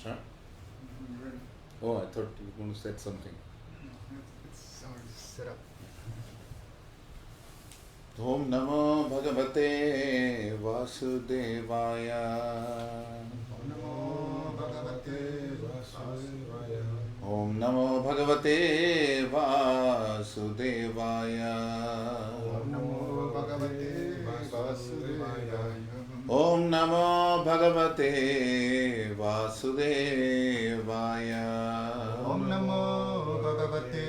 Huh? Oh, I thought you were going to say something. It's already set up. Om Namo Bhagavate Vasudevaya. Om Namo Bhagavate Vasudevaya. Om Namo Bhagavate Vasudevaya. Om Namo Bhagavate Vasudevaya. Om Namo Bhagavate Vasudevaya. Om Namo Bhagavate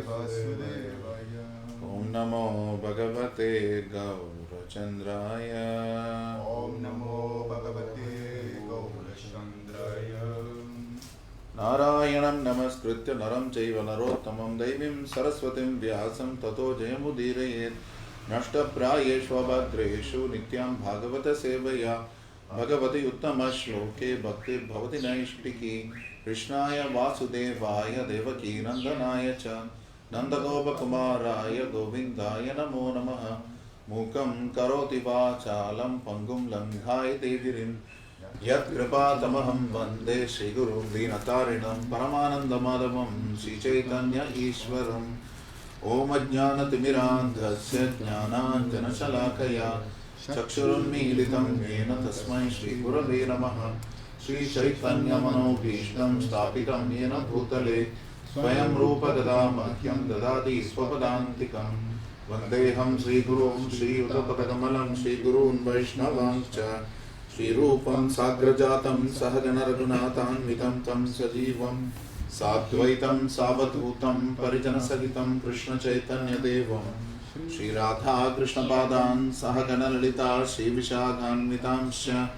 Vasudevaya. Om Namo Bhagavate Gaurachandraya. Om Namo Bhagavate Gaurachandraya. Narayanam namaskritya naram chaiva narottamam devim saraswatim vyasam tato jayamudiraye nashtaprayeshva bhadreshu nityam bhagavata sevaya bhagavati uttama shloke bhakti bhavati naishtiki krishnaya vasudevaya devaki nandanaya cha nandagopakumaraya govindaya namo namaha mukam karoti vachalam pangum langhai devirim Yat kripa tamaham vande Shri Guru Deenatarinam Paramanandamadavam Shri Chaitanya Ishwaram Om Ajnana Timirandhasya Jnananjana Shalakaya Chakshurunmilitam Yena Tasmai Shri Gurave Namaha Shri Chaitanya Manobhishtam Stapitam Yena Bhutale Swayam Rupa Dadamahyam Dadati Swapadantikam Vandeham Shri Gurum Shri Udapakadamalam Shri Gurun Vaishnavancha Shri Rupam Sagrajatam Sahajana Raghunathanvitam Tam Sajivam Sadvaitam Savadhutam Parijana Sagitam Krishna Chaitanya Devam Shri Radha Krishna Padan Sahagana Lalita Shri Vishaghanvitamsya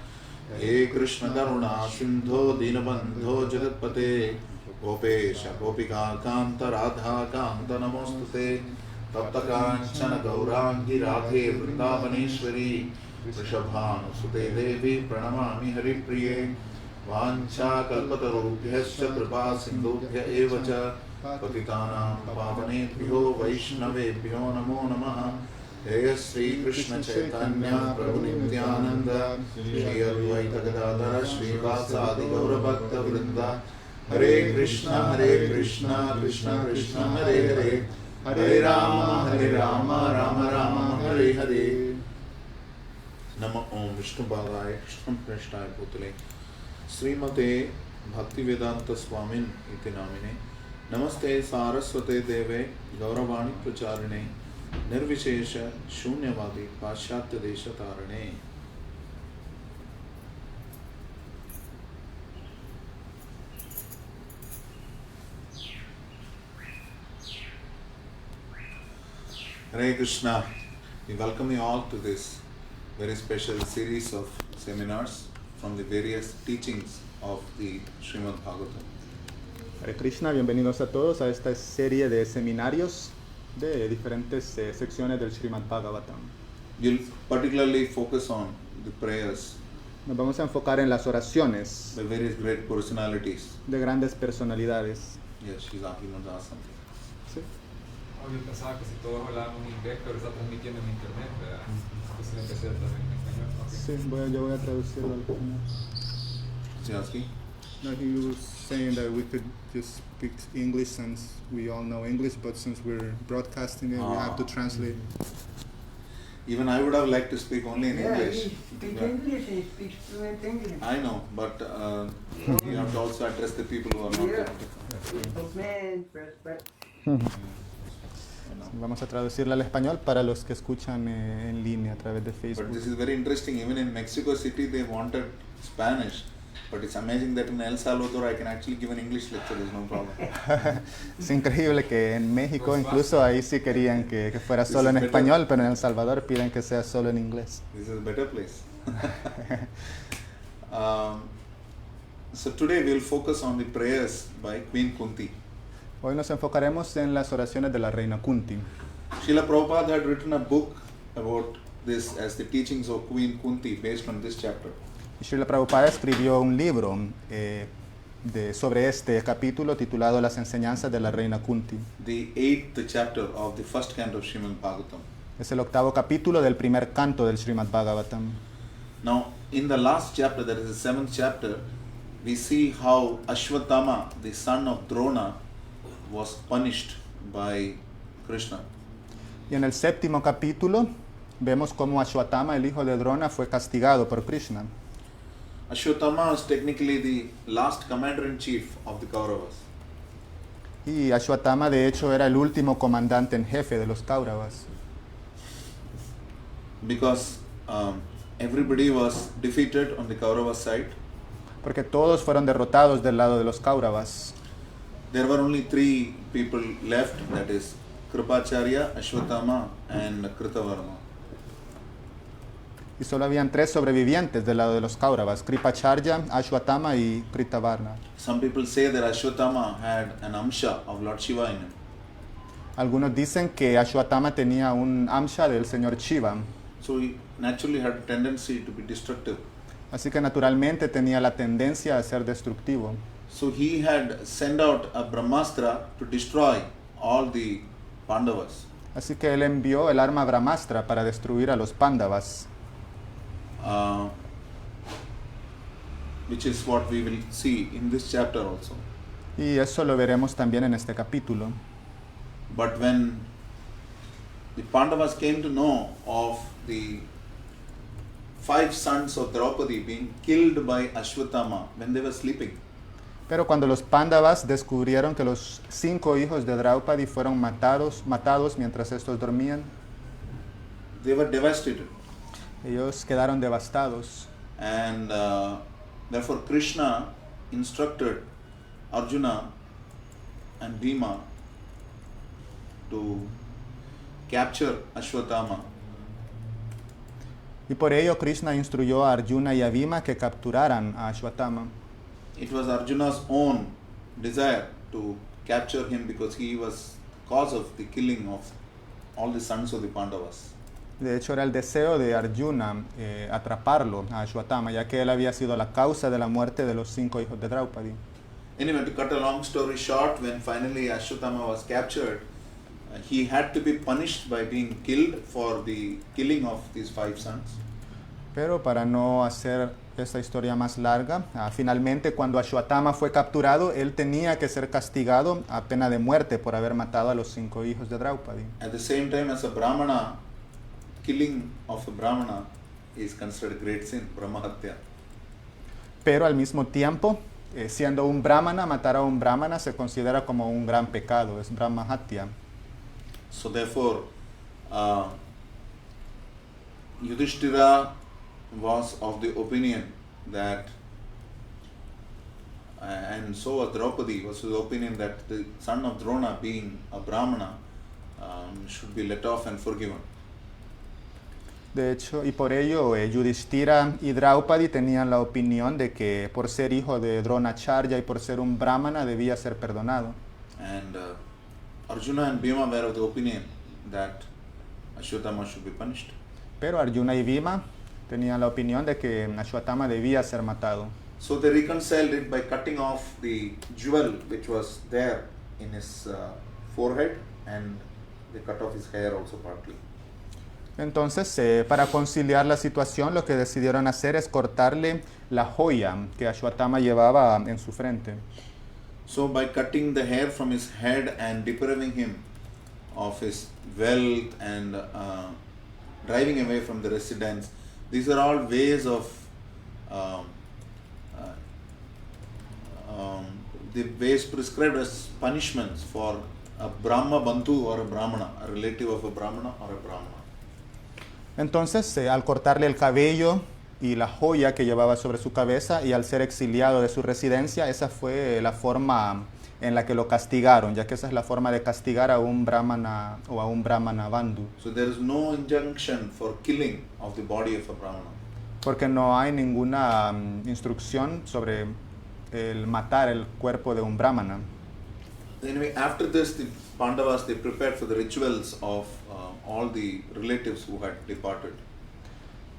He Krishna Karuna Sindho Dinabandho Jagatpate Gopesha Gopika Kanta Radha Kanta Namostute Taptakanchana Gaurangi Radhe Vrindavaneshwari वृषभानुसुते देवी प्रणमामि हरिप्रिये वाञ्छाकल्पतरुभ्यश्च कृपा सिन्धुभ्य एव च पतितानां पावनेभ्यो वैष्णवेभ्यो नमो नमः हे श्री कृष्ण चैतन्य प्रभु नित्यानंद श्री अद्वैत गदाधर श्रीवासादि गौरभक्त वृंद हरे कृष्ण कृष्ण कृष्ण हरे हरे हरे राम राम राम हरे Hare Nama Om Vishnu Bhagaya Krishna Prashtaya Bhutale Srimate Bhaktivedanta Swamin iti namine Namaste Saraswate Deve Gauravani Pracharine Nirvishesha Shunyavadi Pashatya Desha Tarane. Hare Krishna. We welcome you all to this very special series of seminars from the various teachings of the Srimad Bhagavatam. Hare Krishna, bienvenidos a todos a esta serie de seminarios de diferentes secciones del Srimad Bhagavatam. You'll particularly focus on the prayers Nos vamos a enfocar en las oraciones by various great personalities. de grandes personalidades. Yes, she's asking us to ask something. ¿Sí? Yo pensaba que si todos hablábamos inglés, pero está transmitiendo en internet, ¿verdad? Entonces empecé a traducir en español. Okay. Sí, yo voy a traducirlo al español. Is he asking? No, he was saying that we could just speak English since we all know English, but since we're broadcasting it, we have to translate. Even I would have liked to speak only in English. He speaks English, he speaks fluent English. I know, but you have to also address the people who are not Yeah. there. Man, respect. Vamos a traducirla al español para los que escuchan en línea a través de But Facebook. this is very interesting. Even in Mexico City, they wanted Spanish. But it's amazing that in El Salvador, I can actually give an English lecture. There's no problem. Es increíble que en México incluso ahí sí querían que fuera This solo is en better. español, pero en El Salvador piden que sea solo en inglés. This is a better place. So today we'll focus on the prayers by Queen Kunti. Hoy nos enfocaremos en las oraciones de la reina Kunti. Srila Prabhupada had written a book about this as the teachings of Queen Kunti based on this chapter. Srila Prabhupada escribió un libro sobre este capítulo titulado Las enseñanzas de la reina Kunti. The 8th chapter of the first canto of Srimad Bhagavatam. Es el 8º capítulo del primer canto del Srimad Bhagavatam. Now, in the last chapter, that is the 7th chapter, we see how Ashwatthama, the son of Drona, was punished by Krishna. Y en el séptimo capítulo vemos cómo Ashwatthama, el hijo de Drona, fue castigado por Krishna. Ashwatthama was technically the last commander-in-chief of the Kauravas. Y Ashwatthama de hecho era el último comandante en jefe de los Kauravas. Because everybody was defeated on the Kaurava side. Porque todos fueron derrotados del lado de los Kauravas. There were only 3 people left, that is Kripacharya, Ashwatthama and Kritavarma. Y solo habían 3 sobrevivientes del lado de los Kauravas: Kripacharya, Ashwatthama y Kritavarma. Some people say that Ashwatthama had an amsha of Lord Shiva in him. Algunos dicen que Ashwatthama tenía un amsha del señor Shiva. So he naturally had a tendency to be destructive. Así que naturalmente tenía la tendencia a ser destructivo. So he had sent out a Brahmastra to destroy all the Pandavas. Así que él envió el arma Brahmastra para destruir a los Pándavas. Which is what we will see in this chapter also. Y eso lo veremos también en este capítulo. But when the Pandavas came to know of the 5 sons of Draupadi being killed by Ashwatthama when they were sleeping, Pero cuando los Pándavas descubrieron que los 5 hijos de Draupadi fueron matados mientras estos dormían, they were devastated. ellos quedaron devastados. And therefore Krishna instructed Arjuna and Bhima to capture Ashwatthama. Y por ello Krishna instruyó a Arjuna y a Bhima que capturaran a Ashwatthama. It was Arjuna's own desire to capture him because he was the cause of the killing of all the sons of the Pandavas. De hecho era el deseo de Arjuna atraparlo a Ashwatthama, ya que él había sido la causa de la muerte de los 5 hijos de Draupadi. Anyway, to cut a long story short, when finally Ashwatthama was captured, he had to be punished by being killed for the killing of these 5 sons. Pero para no hacer esta historia más larga, finalmente cuando Ashwatthama fue capturado, él tenía que ser castigado a pena de muerte por haber matado a los 5 hijos de Draupadi. At the same time, as a Brahmana, killing of a Brahmana is considered great sin, Brahmahatya. Pero al mismo tiempo, siendo un brahmana, matar a un brahmana se considera como un gran pecado, es Brahmahatya. So therefore, Yudhishthira was of the opinion that, and so was Draupadi was of the opinion that the son of Drona, being a Brahmana, should be let off and forgiven. De hecho, y por ello, Yudhishthira y Draupadi tenían la opinión de que por ser hijo de Dronacharya y por ser un brahmana debía ser perdonado. And Arjuna and Bhima were of the opinion that Ashwatthama should be punished. Pero Arjuna y Bhima tenían la opinión de que Ashwatthama debía ser matado. So they reconciled it by cutting off the jewel which was there in his forehead, and they cut off his hair also partly. Entonces, para conciliar la situación, lo que decidieron hacer es cortarle la joya que Ashwatthama llevaba en su frente. So by cutting the hair from his head and depriving him of his wealth and driving away from the residence, these are all ways of the ways prescribed as punishments for a Brahma Bandhu or a Brahmana, a relative of a Brahmana or a Brahmana. Entonces, al cortarle el cabello y la joya que llevaba sobre su cabeza y al ser exiliado de su residencia, esa fue la forma en la que lo castigaron, ya que esa es la forma de castigar a un brahmana o a un brahmana bandhu. So there is no injunction for killing of the body of a Brahmana. Porque no hay ninguna instrucción sobre el matar el cuerpo de un brahmana. Anyway, after this, the Pandavas, they prepared for the rituals of all the relatives who had departed.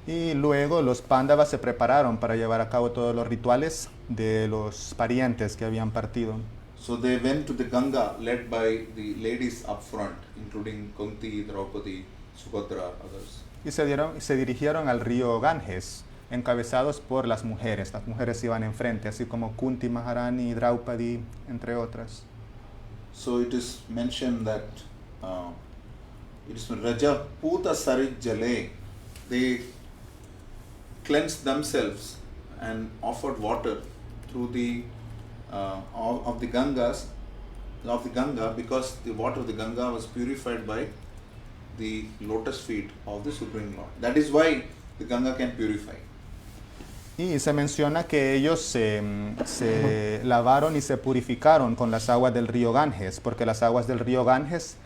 Y luego los Pándavas se prepararon para llevar a cabo todos los rituales de los parientes que habían partido. So they went to the Ganga led by the ladies up front, including Kunti, Draupadi, Subhadra, others. Y se dirigieron al río Ganges, encabezados por las mujeres. Las mujeres iban enfrente, así como Kunti Maharani, Draupadi, entre otras. So it is mentioned that it is Raja Puta Sarit Jale. They cleansed themselves and offered water through the of the Ganga because the water of the Ganga was purified by the lotus feet of the Supreme Lord. That is why the Ganga can purify. Y se menciona que ellos se lavaron y se purificaron con las aguas del río Ganges, porque las aguas del río Ganges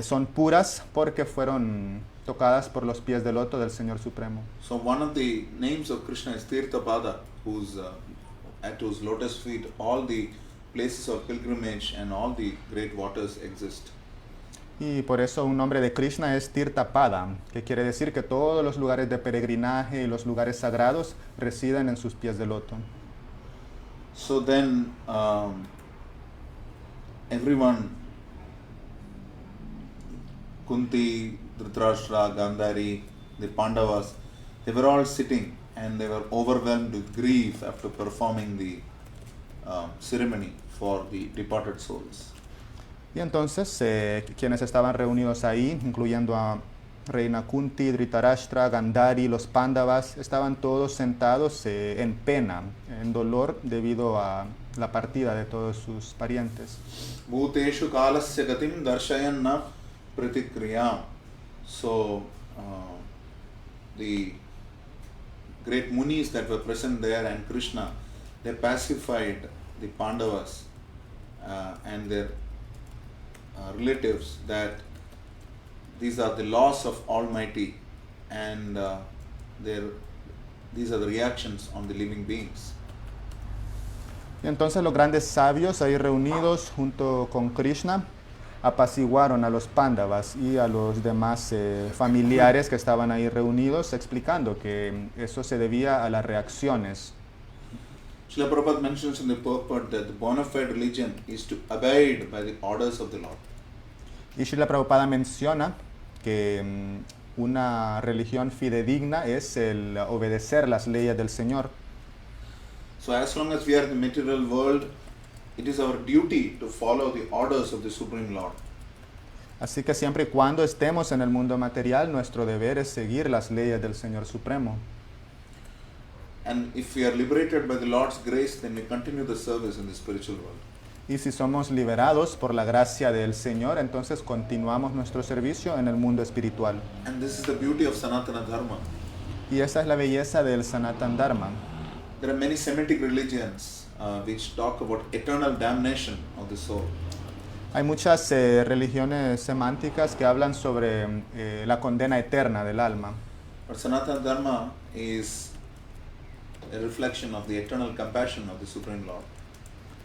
son puras porque fueron tocadas por los pies de loto del Señor Supremo. So one of the names of Krishna is Tirthapada, at whose lotus feet all the places of pilgrimage and all the great waters exist. Y por eso un nombre de Krishna es Tirthapada, que quiere decir que todos los lugares de peregrinaje y los lugares sagrados residen en sus pies de loto. So then everyone, Kunti, Dhritarashtra, Gandhari, the Pandavas, they were all sitting and they were overwhelmed with grief after performing the ceremony for the departed souls. Y entonces quienes estaban reunidos ahí, incluyendo a Reina Kunti, Dhritarashtra, Gandhari, los Pándavas, estaban todos sentados en pena, en dolor debido a la partida de todos sus parientes. Bhuteshu kalasya gatim darshayanna pratikriyam. So the great munis that were present there and Krishna, they pacified the Pandavas and their relatives that these are the laws of Almighty and these are the reactions on the living beings. Y entonces los grandes sabios ahí reunidos junto con Krishna apaciguaron a los Pándavas y a los demás familiares que estaban ahí reunidos, explicando que eso se debía a las reacciones. Srila Prabhupada mentions in the purport that the bona fide religion is to abide by the orders of the Lord. Y Srila Prabhupada menciona que una religión fidedigna es el obedecer las leyes del Señor. So as long as we are in the material world, it is our duty to follow the orders of the Supreme Lord. Así que siempre y cuando estemos en el mundo material, nuestro deber es seguir las leyes del Señor Supremo. And if we are liberated by the Lord's grace, then we continue the service in the spiritual world. Y si somos liberados por la gracia del Señor, entonces continuamos nuestro servicio en el mundo espiritual. And this is the beauty of Sanatana Dharma. Y esa es la belleza del Sanatan Dharma. There are many Semitic religions which talk about eternal damnation of the soul. Hay muchas religiones semánticas que hablan sobre la condena eterna del alma. But Sanatana Dharma is a reflection of the eternal compassion of the Supreme Lord.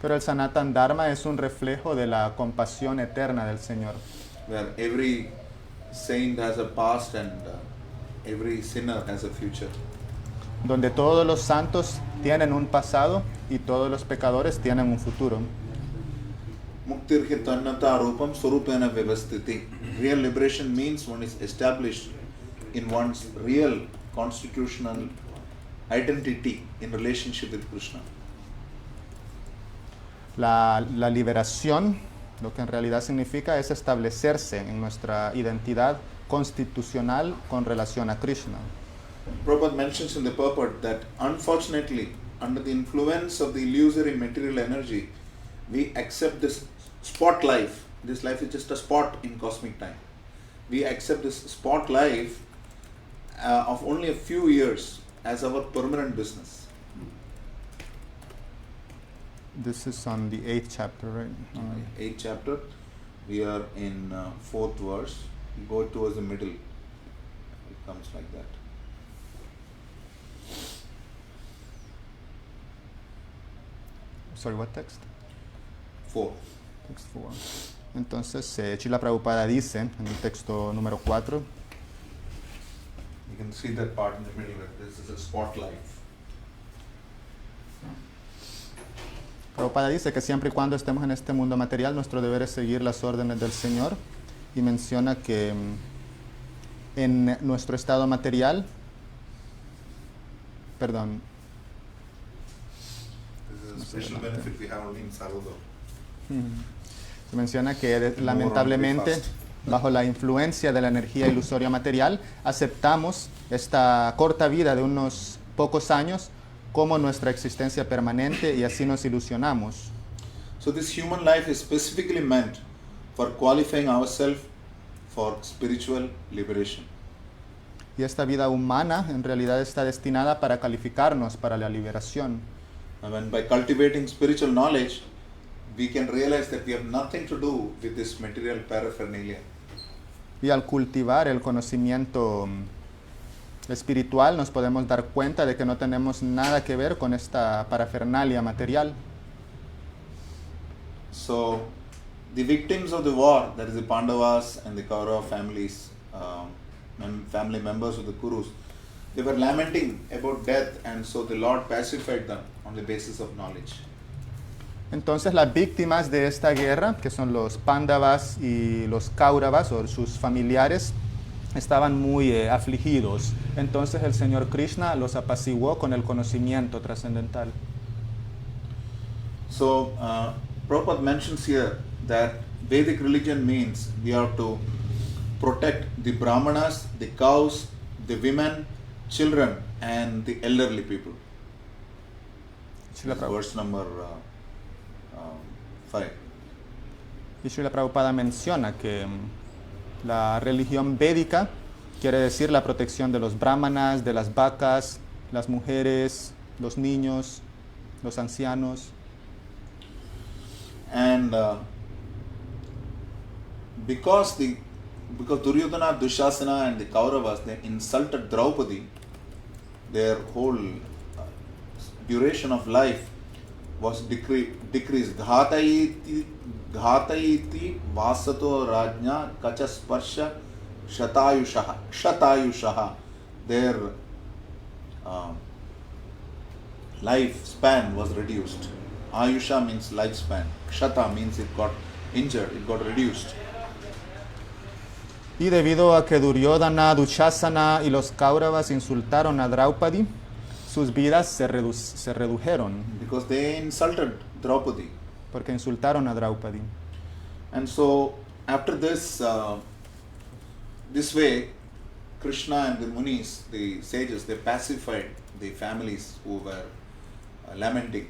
Pero el Sanatan Dharma es un reflejo de la compasión eterna del Señor, Where every saint has a past and every sinner has a future. donde todos los santos tienen un pasado y todos los pecadores tienen un futuro. Muktir Tannata Rupam Swarupena Vyavastiti. Real liberation means one is established in one's real constitutional identity in relationship with Krishna. La liberación, lo que en realidad significa es establecerse en nuestra identidad constitucional con relación a Krishna. Prabhupada mentions in the purport that unfortunately, under the influence of the illusory material energy, we accept this spot life. This life is just a spot in cosmic time. We accept this spot life of only a few years as our permanent business. This is on the 8th chapter, right? 8th chapter, we are in 4th verse. We go towards the middle. It comes like that. Sorry, what text? 4. Text 4. Entonces, Srila Prabhupada dice en el texto número 4, You can see that part in the middle. This is a spot life. Prabhupada dice que siempre y cuando estemos en este mundo material, nuestro deber es seguir las órdenes del Señor, y menciona que en nuestro estado material perdón, This is a special benefit we have only in Salvador. se menciona que lamentablemente bajo la influencia de la energía ilusoria material aceptamos esta corta vida de unos pocos años como nuestra existencia permanente y así nos ilusionamos. So this human life is specifically meant for qualifying ourselves for spiritual liberation. Y esta vida humana en realidad está destinada para calificarnos para la liberación. And by cultivating spiritual knowledge, we can realize that we have nothing to do with this material paraphernalia. Y al cultivar el conocimiento espiritual nos podemos dar cuenta de que no tenemos nada que ver con esta parafernalia material. So, the victims of the war, that is the Pandavas and the Kaurava families, family members of the Kurus, they were lamenting about death, and so the Lord pacified them on the basis of knowledge. Entonces las víctimas de esta guerra, que son los Pándavas y los Kauravas o sus familiares, estaban muy afligidos. Entonces el Señor Krishna los apaciguó con el conocimiento trascendental. So, Prabhupada mentions here that Vedic religion means we have to protect the Brahmanas, the cows, the women, children, and the elderly people. Srila Prabhupada. Verse number 5. Y Srila Prabhupada menciona que la religión védica quiere decir la protección de los brahmanas, de las vacas, las mujeres, los niños, los ancianos. And because Duryodhana, Dushasana and the Kauravas, they insulted Draupadi, their whole duration of life was decreased. Ghatayiti vasato rajna kachasparsha shatayushaha. Their lifespan was reduced. Ayusha means lifespan. Shata means it got injured, it got reduced. Y debido a que Duryodhana, Dushasana y los Kauravas insultaron a Draupadi, sus vidas se redujeron Because they insulted Draupadi. porque insultaron a Draupadi. And so after this, this way, Krishna and the Munis, the sages, they pacified the families who were lamenting.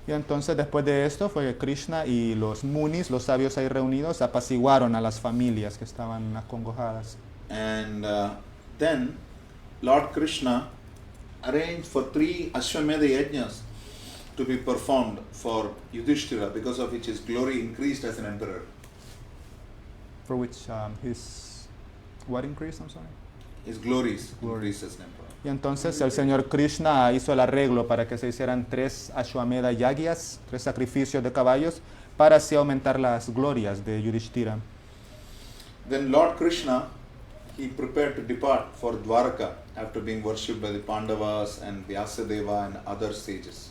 Y entonces después de esto fue que Krishna y los munis, los sabios ahí reunidos, apaciguaron a las familias que estaban acongojadas. And then Lord Krishna arranged for 3 Ashwamedha yajnas to be performed for Yudhishthira, because of which his glory increased as an emperor. For which his what increased, I'm sorry. His glories increased as an emperor. Y entonces el Señor Krishna hizo el arreglo para que se hicieran 3 Ashwamedha yagyas, 3 sacrificios de caballos, para así aumentar las glorias de Yudhishthira. Then Lord Krishna, he prepared to depart for Dwarka after being worshipped by the Pandavas and Vyasadeva and other sages.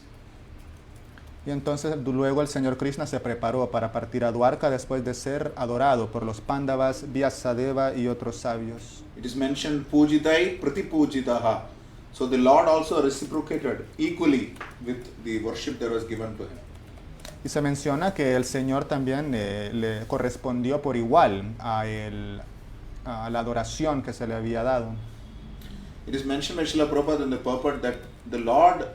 Y entonces luego el Señor Krishna se preparó para partir a Dwarka después de ser adorado por los Pándavas, Vyasadeva y otros sabios. It is mentioned Pujitai Pratipujitaha. So the Lord also reciprocated equally with the worship that was given to him. Y se menciona que el Señor también le correspondió por igual a la adoración que se le había dado. It is mentioned by Srila Prabhupada in the purport that the Lord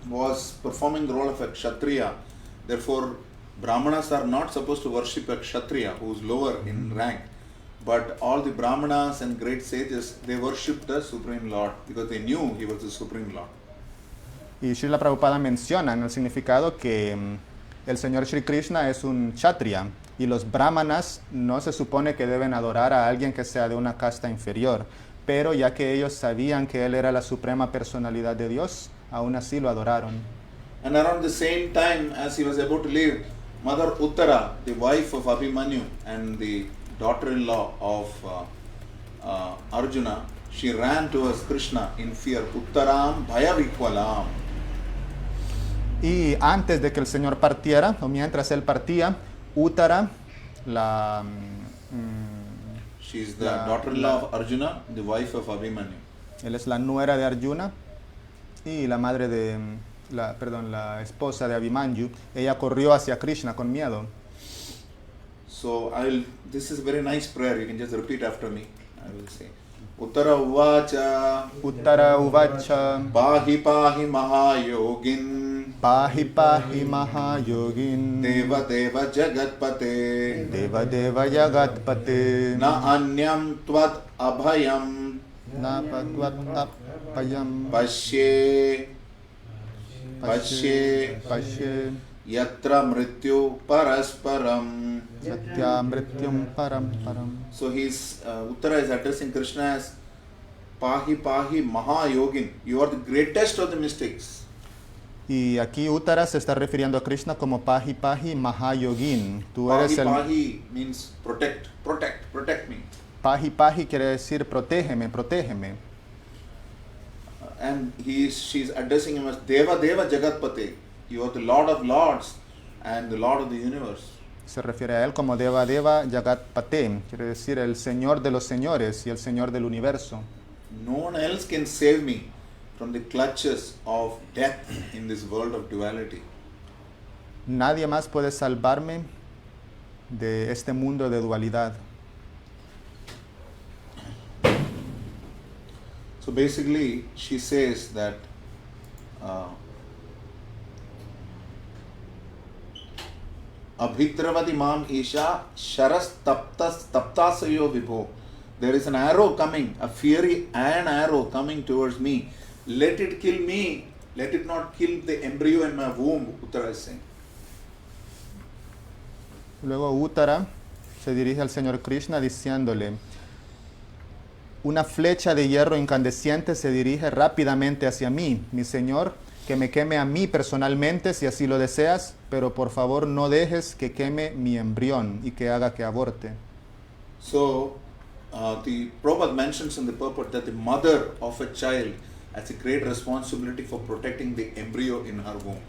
was performing the role of a Kshatriya. Therefore, Brahmanas are not supposed to worship a Kshatriya who is lower in rank. But all the Brahmanas and great sages, they worshipped the Supreme Lord because they knew he was the Supreme Lord. Y Srila Prabhupada menciona en el significado que el Señor Shri Krishna es un Kshatriya y los Brahmanas no se supone que deben adorar a alguien que sea de una casta inferior, pero ya que ellos sabían que Él era la suprema personalidad de Dios, aún así lo adoraron. And around the same time as he was about to leave, Mother Uttara, the wife of Abhimanyu and the daughter-in-law of Arjuna, she ran towards Krishna in fear. Uttaram Bhayavikwalam. Y antes de que el Señor partiera, o mientras Él partía, Uttara, She is the daughter-in-law of Arjuna, the wife of Abhimanyu. él es la nuera de Arjuna, Y la madre de, la esposa de Abhimanyu, ella corrió hacia Krishna con miedo. So this is a very nice prayer, you can just repeat after me. I will say. Uttara uvacha Uttara uvacha pahi pahi mahayogin pahi pahi mahayogin deva deva jagatpate deva deva jagatpate na anyam tvad abhayam na patvat apayam pashye pashye pashe yatra mrityu parasparam. satya mrityum param param. So Uttara is addressing Krishna as Pahi Pahi Mahayogin. You are the greatest of the mystics. Y aquí Uttara se está refiriendo a Krishna como Pahi Pahi Mahayogin. Tú Pahi eres el Pahi means protect, protect, protect me. Pahi Pahi quiere decir protégeme, protégeme. And she's addressing him as Deva Deva Jagatpate. You are the Lord of Lords and the Lord of the universe. Se refiere a él como Deva Deva Jagatpate, quiere decir el Señor de los señores y el Señor del universo. No one else can save me from the clutches of death in this world of duality. Nadie más puede salvarme de este mundo de dualidad. So basically, she says that Abhitravati mam isha sharas taptasayo vibho. There is an arrow coming, a fiery iron arrow coming towards me. Let it kill me. Let it not kill the embryo in my womb, Uttara is saying. Luego Uttara se dirige al Señor Krishna diciéndole, una flecha de hierro incandescente se dirige rápidamente hacia mí, mi Señor, que me queme a mí personalmente si así lo deseas, pero por favor no dejes que queme mi embrión y que haga que aborte. So, the Prabhupada mentions in the purport that the mother of a child has a great responsibility for protecting the embryo in her womb.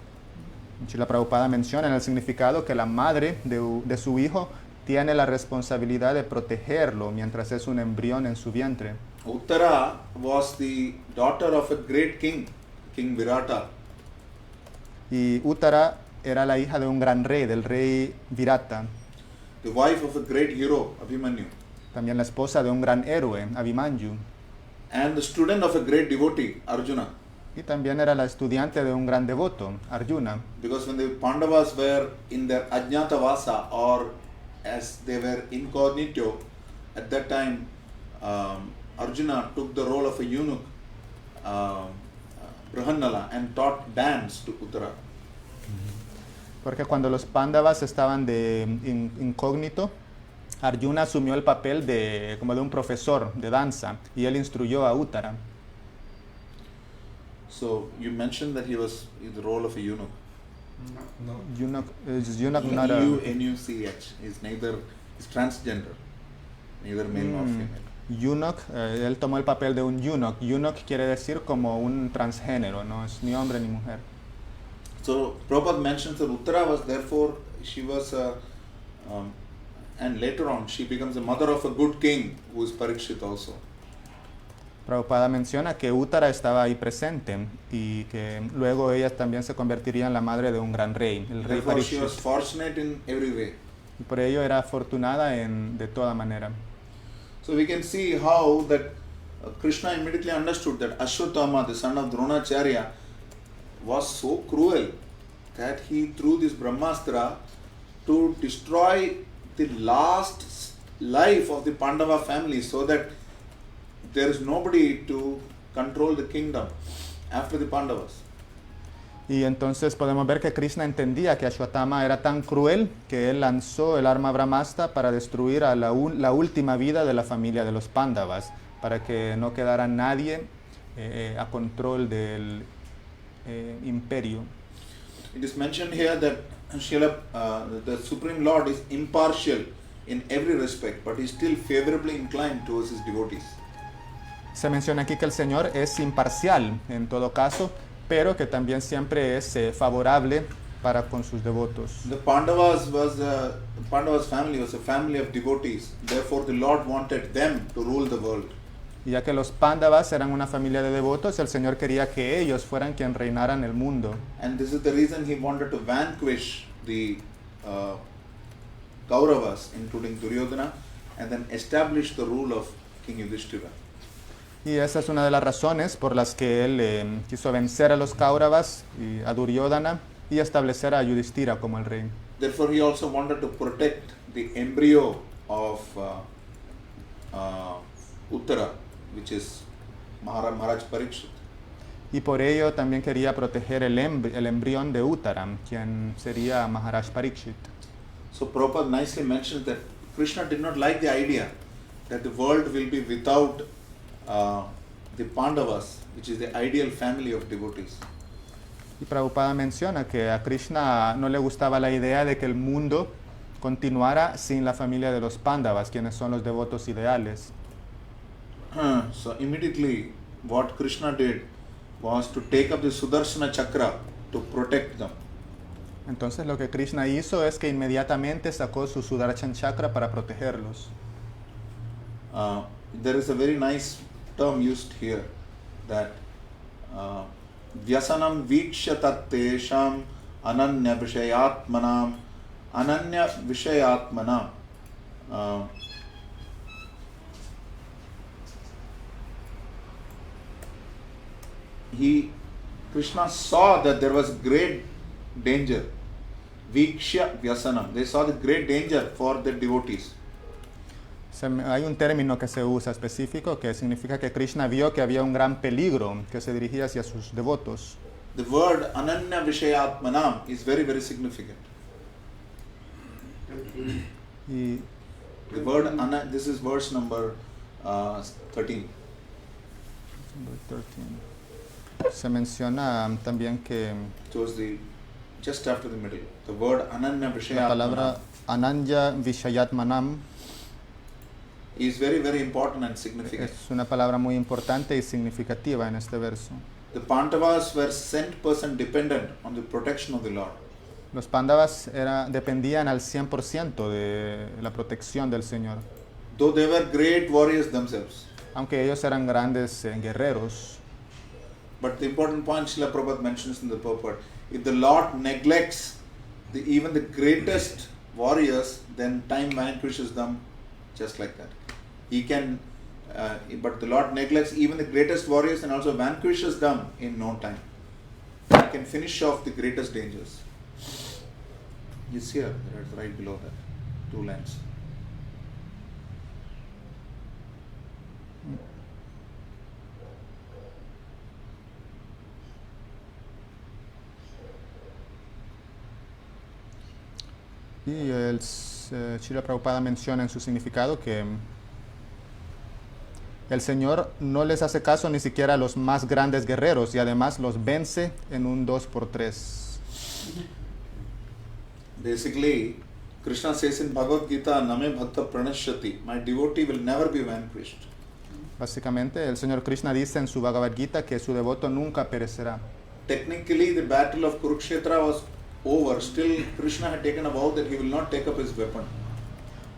Srila Prabhupada menciona en el significado que la madre de su hijo tiene la responsabilidad de protegerlo mientras es un embrión en su vientre. Uttara was the daughter of a great king, King Virata. Y Uttara era la hija de un gran rey, del rey Virata. The wife of a great hero, Abhimanyu. También la esposa de un gran héroe, Abhimanyu. And the student of a great devotee, Arjuna. Y también era la estudiante de un gran devoto, Arjuna. Because when the Pandavas were in their Ajnatavasa, or as they were incognito, at that time Arjuna took the role of a eunuch, Brahannala, and taught dance to Uttara. Porque cuando los Pándavas estaban de incógnito, Arjuna asumió el papel como de un profesor de danza y él instruyó a Uttara. So you mentioned that he was in the role of a eunuch. No. Eunuch, is eunuch not a... Eunuch. He's transgender, neither male nor female. Eunuch, él tomó el papel de un eunuch. Eunuch quiere decir como un transgénero, no es ni hombre ni mujer. So Prabhupada mentions that Uttara was therefore, she was and later on she becomes the mother of a good king who is Parikshit also. Prabhupada menciona que Uttara estaba ahí presente y que luego ella también se convertiría en la madre de un gran rey, el rey Therefore she was Parikshit. fortunate in every way. Y por ello era afortunada de toda manera. So we can see how that Krishna immediately understood that Ashwatthama, the son of Dronacharya, was so cruel that he threw this Brahmastra to destroy the last life of the Pandava family so that there is nobody to control the kingdom after the Pandavas. Y entonces podemos ver que Krishna entendía que Ashwatthama era tan cruel que él lanzó el arma Brahmastra para destruir a la última vida de la familia de los Pándavas, para que no quedara nadie a control del imperio. It is mentioned here that the Supreme Lord is impartial in every respect, but he is still favorably inclined towards his devotees. Se menciona aquí que el Señor es imparcial en todo caso, pero que también siempre es favorable para con sus devotos. The Pandavas family was a family of devotees. Therefore, the Lord wanted them to rule the world. Y ya que los Pándavas eran una familia de devotos, el Señor quería que ellos fueran quien reinaran el mundo. And this is the reason he wanted to vanquish the Kauravas, including Duryodhana, and then establish the rule of King Yudhishthira. Y esa es una de las razones por las que él quiso vencer a los Kauravas y a Duryodhana y establecer a Yudhishthira como el rey. Therefore, he also wanted to protect the embryo of Uttara, which is Maharaj Parikshit. Y por ello también quería proteger el embrión de Uttara, quien sería Maharaj Parikshit. So Prabhupada nicely mentions that Krishna did not like the idea that the world will be without the Pandavas, which is the ideal family of devotees. Y Prabhupada menciona que a Krishna no le gustaba la idea de que el mundo continuara sin la familia de los Pándavas, quienes son los devotos ideales. So immediately what Krishna did was to take up the Sudarshana Chakra to protect them. Entonces lo que Krishna hizo es que inmediatamente sacó su Sudarshan Chakra para protegerlos. There is a very nice term used here that Vyasanam Vikshya Tattesham Ananya Vishayatmanam Ananya Vishayatmanam. Krishna saw that there was great danger. Vikshya Vyasanam. They saw the great danger for the devotees. Hay un término que se usa específico que significa que Krishna vio que había un gran peligro que se dirigía hacia sus devotos. The word Ananya Vishayatmanam is very, very significant. Y The word this is verse number 13. se menciona también que Towards the just after the middle. The word Ananya la palabra Vishayatmanam Ananya Vishayatmanam is very, very important and significant. es una palabra muy importante y significativa en este verso. The Pandavas were 100% dependent on the protection of the Lord. Los Pándavas dependían al 100% de la protección del Señor, Though they were great warriors themselves. aunque ellos eran grandes guerreros. But the important point Srila Prabhupada mentions in the purport, if the Lord neglects even the greatest warriors, then time vanquishes them just like that. He can, but the Lord neglects even the greatest warriors and also vanquishes them in no time. He can finish off the greatest dangers. It's here, it's right below that, 2 lines. Y el Srila Prabhupada menciona en su significado que el Señor no les hace caso ni siquiera a los más grandes guerreros y además los vence en un 2x3. Basically, Krishna says in Bhagavad Gita, Name Bhakta Pranashyati, my devotee will never be vanquished. Básicamente, el Señor Krishna dice en su Bhagavad Gita que su devoto nunca perecerá. Technically, the battle of Kurukshetra was over. Still, Krishna had taken a vow that he will not take up his weapon.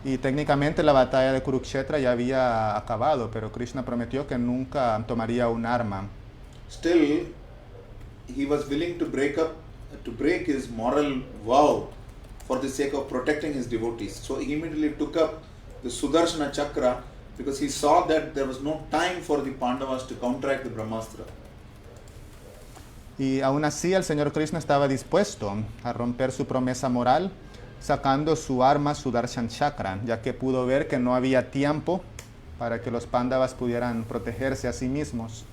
Y técnicamente la batalla de Kurukshetra ya había acabado, pero Krishna prometió que nunca tomaría un arma. Still, he was willing to break his moral vow for the sake of protecting his devotees. So he immediately took up the Sudarshana Chakra because he saw that there was no time for the Pandavas to counteract the Brahmastra. Y aún así el Señor Krishna estaba dispuesto a romper su promesa moral sacando su arma Sudarshan Chakra, ya que pudo ver que no había tiempo para que los Pándavas pudieran protegerse a sí mismos.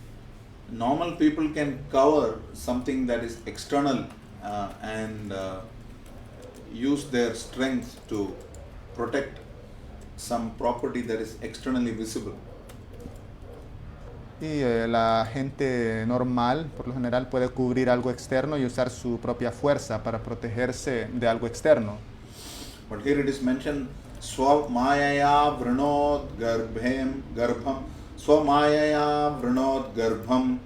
Normal people can cover something that is external and use their strength to protect some property that is externally visible. Y la gente normal, por lo general, puede cubrir algo externo y usar su propia fuerza para protegerse de algo externo. But here it is mentioned, Swamayaya vrinod garbham, Swamayaya vrinod garbham,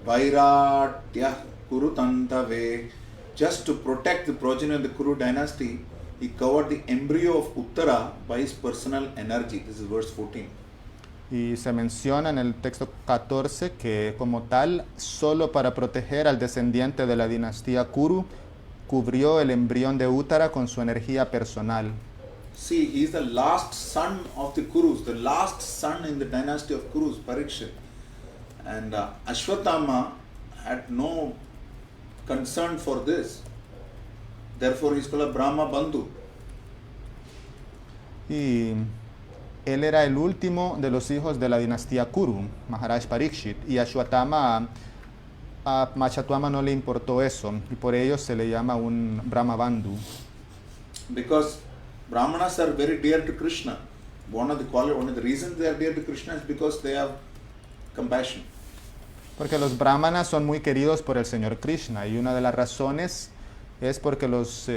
Vairatyah kurutantave. Just to protect the progeny of the Kuru dynasty, he covered the embryo of Uttara by his personal energy. This is verse 14. Y se menciona en el texto 14 que como tal, solo para proteger al descendiente de la dinastía Kuru, cubrió el embrión de Uttara con su energía personal. See, he is the last son of the Kurus, the last son in the dynasty of Kurus, Parikshit. And Ashwatthama had no concern for this. Therefore, he is called a Brahma Bandhu. Y él era el último de los hijos de la dinastía Kuru, Maharaj Parikshit, y a Machatwama no le importó eso, y por ello se le llama un Brahma Bandhu. Because Brahmanas are very dear to Krishna. One of the reasons they are dear to Krishna is because they have compassion. Porque los brahmanas son muy queridos por el Señor Krishna, y una de las razones es porque los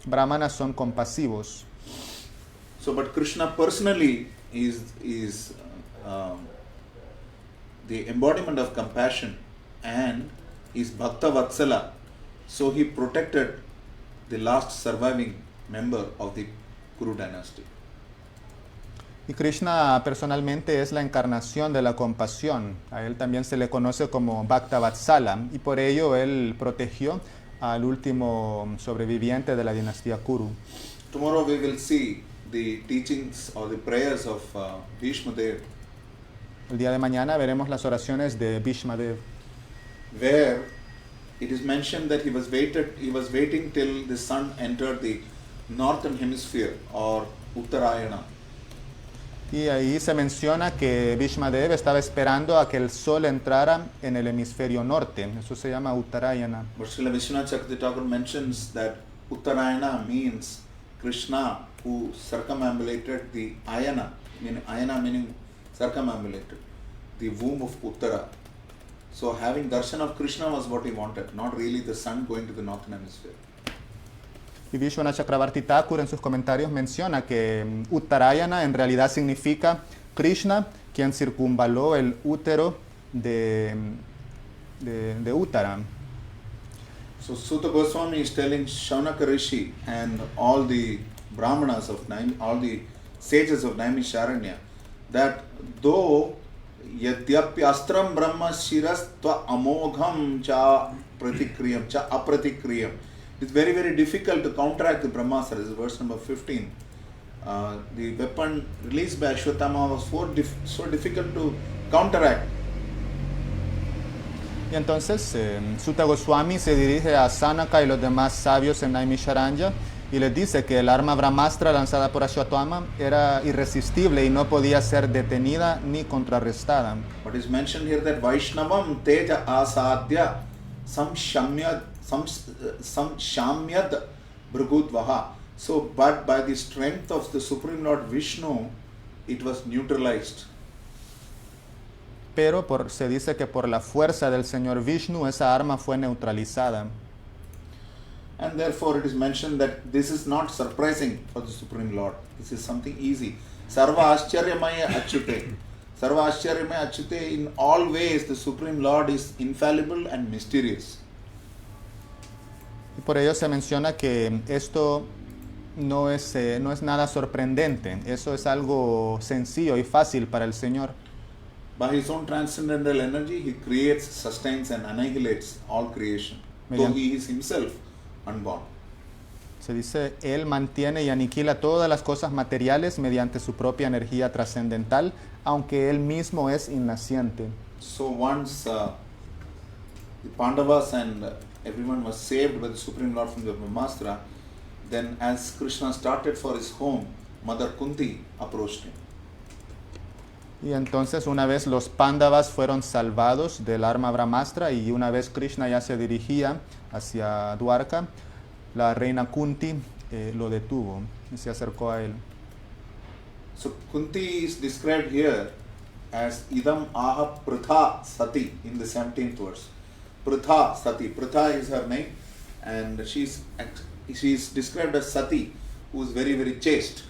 brahmanas son compasivos. So, but Krishna personally is the embodiment of compassion and is Bhakta Vatsala. So he protected the last surviving member of the Kuru dynasty. Y Krishna personalmente es la encarnación de la compasión. A él también se le conoce como Bhakta Vatsala, y por ello él protegió al último sobreviviente de la dinastía Kuru. Tomorrow we will see the teachings or the prayers of Bhishma Dev, El día de mañana veremos las oraciones de Bhishma Dev, where it is mentioned that he was waiting till the sun entered the northern hemisphere or Uttarayana. y ahí se menciona que Bhishma Dev estaba esperando a que el sol entrara en el hemisferio norte. Eso se llama Uttarayana. But Srila Vishwanath Chakravarti Thakur mentions that Uttarayana means Krishna who circumambulated the Ayana meaning circumambulated, the womb of Uttara. So having darshan of Krishna was what he wanted, not really the sun going to the northern hemisphere. Y Vishwanath Chakravarti Thakur en sus comentarios menciona que Uttarayana en realidad significa Krishna, quien circunvaló el útero de Uttara. So Sutta Goswami is telling Shaunaka Rishi and all the Brahmanas of all the sages of Naimisharanya that though Yadyapi Astram Brahma Shiras Tva Amogham Cha Pratikriyam Cha Apratikriyam. It's very, very difficult to counteract the Brahmastra. This is verse number 15. The weapon released by Ashwatthama was so difficult to counteract. Y entonces Sutta Goswami se dirige a Sanaka y los demás sabios en Naimisharanya y les dice que el arma Brahmastra lanzada por Ashwatthama era irresistible y no podía ser detenida ni contrarrestada. But it's mentioned here that Vaishnavam Teja Asadya Samshamyad Bhragudvaha. So, but by the strength of the Supreme Lord Vishnu, it was neutralized. Pero se dice que por la fuerza del Señor Vishnu esa arma fue neutralizada. And therefore it is mentioned that this is not surprising for the Supreme Lord. This is something easy. Sarva Ascharyamaya Achyute. Sarva Ascharyamaya Achyute, in all ways the Supreme Lord is infallible and mysterious. Y por ello se menciona que esto no es nada sorprendente. Eso es algo sencillo y fácil para el Señor. By his own transcendental energy, he creates, sustains and annihilates all creation. Though he is himself unborn. Se dice, Él mantiene y aniquila todas las cosas materiales mediante su propia energía trascendental, aunque Él mismo es innaciente. So once the Pandavas and everyone was saved by the Supreme Lord from the Brahmastra, then as Krishna started for his home, Mother Kunti approached him. Y entonces una vez los Pándavas fueron salvados del arma Brahmastra y una vez Krishna ya se dirigía hacia Dwarka, la reina Kunti lo detuvo y se acercó a él. So Kunti is described here as Idam Aha Pritha Sati in the 17th verse. Pritha Sati. Pritha is her name and she is described as Sati, who is very, very chaste.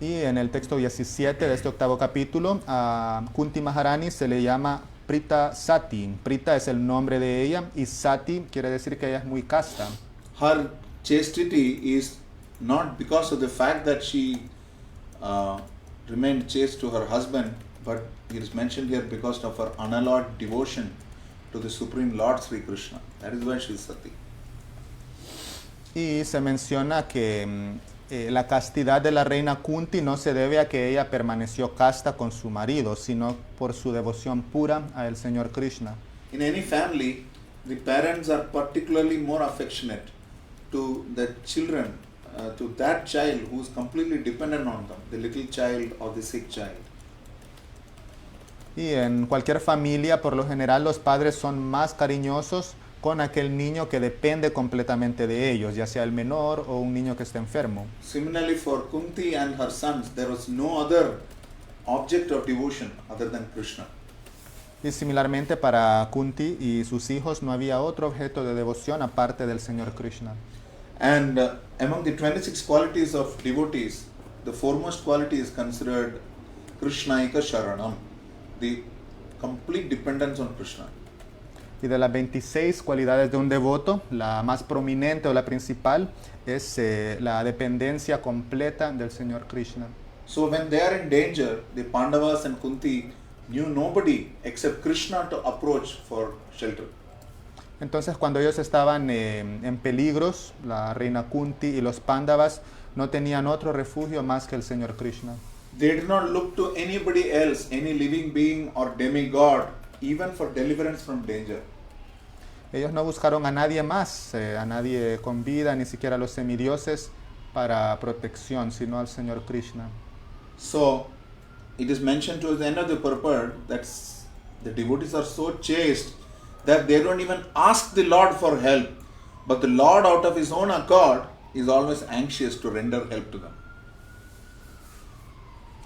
Y en el texto 17 de este octavo capítulo, a Kunti Maharani se le llama Prita Sati. Prita es el nombre de ella y Sati quiere decir que ella es muy casta. Her chastity is not because of the fact that she remained chaste to her husband, but it is mentioned here because of her unalloyed devotion to the Supreme Lord Sri Krishna. That is why she is Sati. Y se menciona que la castidad de la reina Kunti no se debe a que ella permaneció casta con su marido, sino por su devoción pura al Señor Krishna. In any family, the parents are particularly more affectionate to the children, to that child who is completely dependent on them, the little child or the sick child. Y en cualquier familia, por lo general, los padres son más cariñosos con aquel niño que depende completamente de ellos, ya sea el menor o un niño que esté enfermo. Similarly, for Kunti and her sons, there was no other object of devotion other than Krishna. Y similarmente para Kunti y sus hijos no había otro objeto de devoción aparte del Señor Krishna. And among the 26 qualities of devotees, the foremost quality is considered Krishnaika Sharanam, the complete dependence on Krishna. Y de las 26 cualidades de un devoto, la más prominente o la principal es la dependencia completa del Señor Krishna. So when they are in danger, the Pandavas and Kunti knew nobody except Krishna to approach for shelter. Entonces cuando ellos estaban en peligros, la reina Kunti y los Pándavas no tenían otro refugio más que el Señor Krishna. They did not look to anybody else, any living being or demigod, even for deliverance from danger. Ellos no buscaron a nadie más, a nadie con vida, ni siquiera a los semidioses para protección, sino al Señor Krishna. So it is mentioned towards the end of the purport that the devotees are so chaste that they don't even ask the Lord for help, but the Lord out of his own accord is always anxious to render help to them.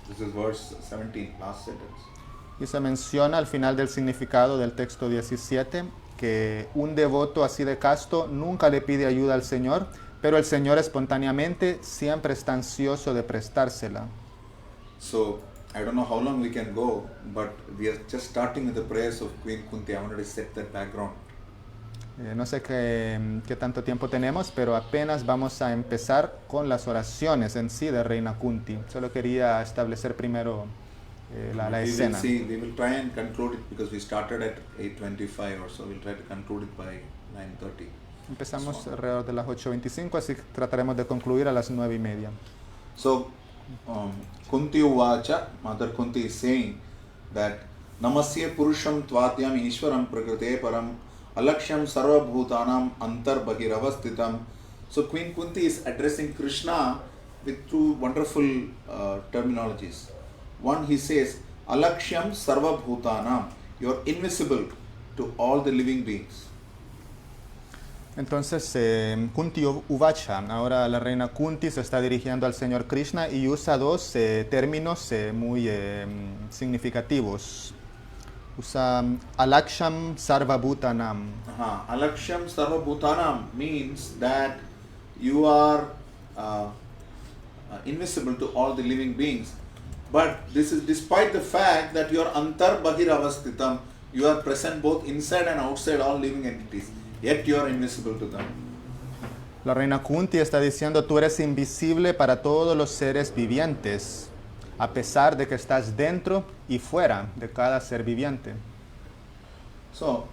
This is verse 17, last sentence. Y se menciona al final del significado del texto 17 que un devoto así de casto nunca le pide ayuda al Señor, pero el Señor espontáneamente siempre está ansioso de prestársela. So I don't know how long we can go, but we are just starting with the prayers of Queen Kunti. I wanted to set that background. No sé qué tanto tiempo tenemos, pero apenas vamos a empezar con las oraciones en sí de Reina Kunti. Solo quería establecer primero la escena. We will try and conclude it because we started at 8:25 or so. We'll try to conclude it by 9:30. Empezamos alrededor de las 8:25, así que trataremos de concluir a las 9:30. So, Kunti Uvacha, Mother Kunti is saying that Namasya Purusham Tvatyam Ishwaram Prakrite Param Alaksham Sarva Bhutanam Antar Bhagiravasthitam. So Queen Kunti is addressing Krishna with two wonderful terminologies. One, he says, Alaksham Sarva Bhutanam, you are invisible to all the living beings. Entonces, Kunti Uvacha, ahora la reina Kunti se está dirigiendo al Señor Krishna y usa dos términos muy significativos. Usa Alaksham Sarvabhutanam. Alaksham Sarvabhutanam means that you are invisible to all the living beings. But this is despite the fact that you are Antar Bhagiravasthitam, you are present both inside and outside all living entities. Yet you are invisible to them. La reina Kunti está diciendo, tú eres invisible para todos los seres vivientes, a pesar de que estás dentro y fuera de cada ser viviente. So,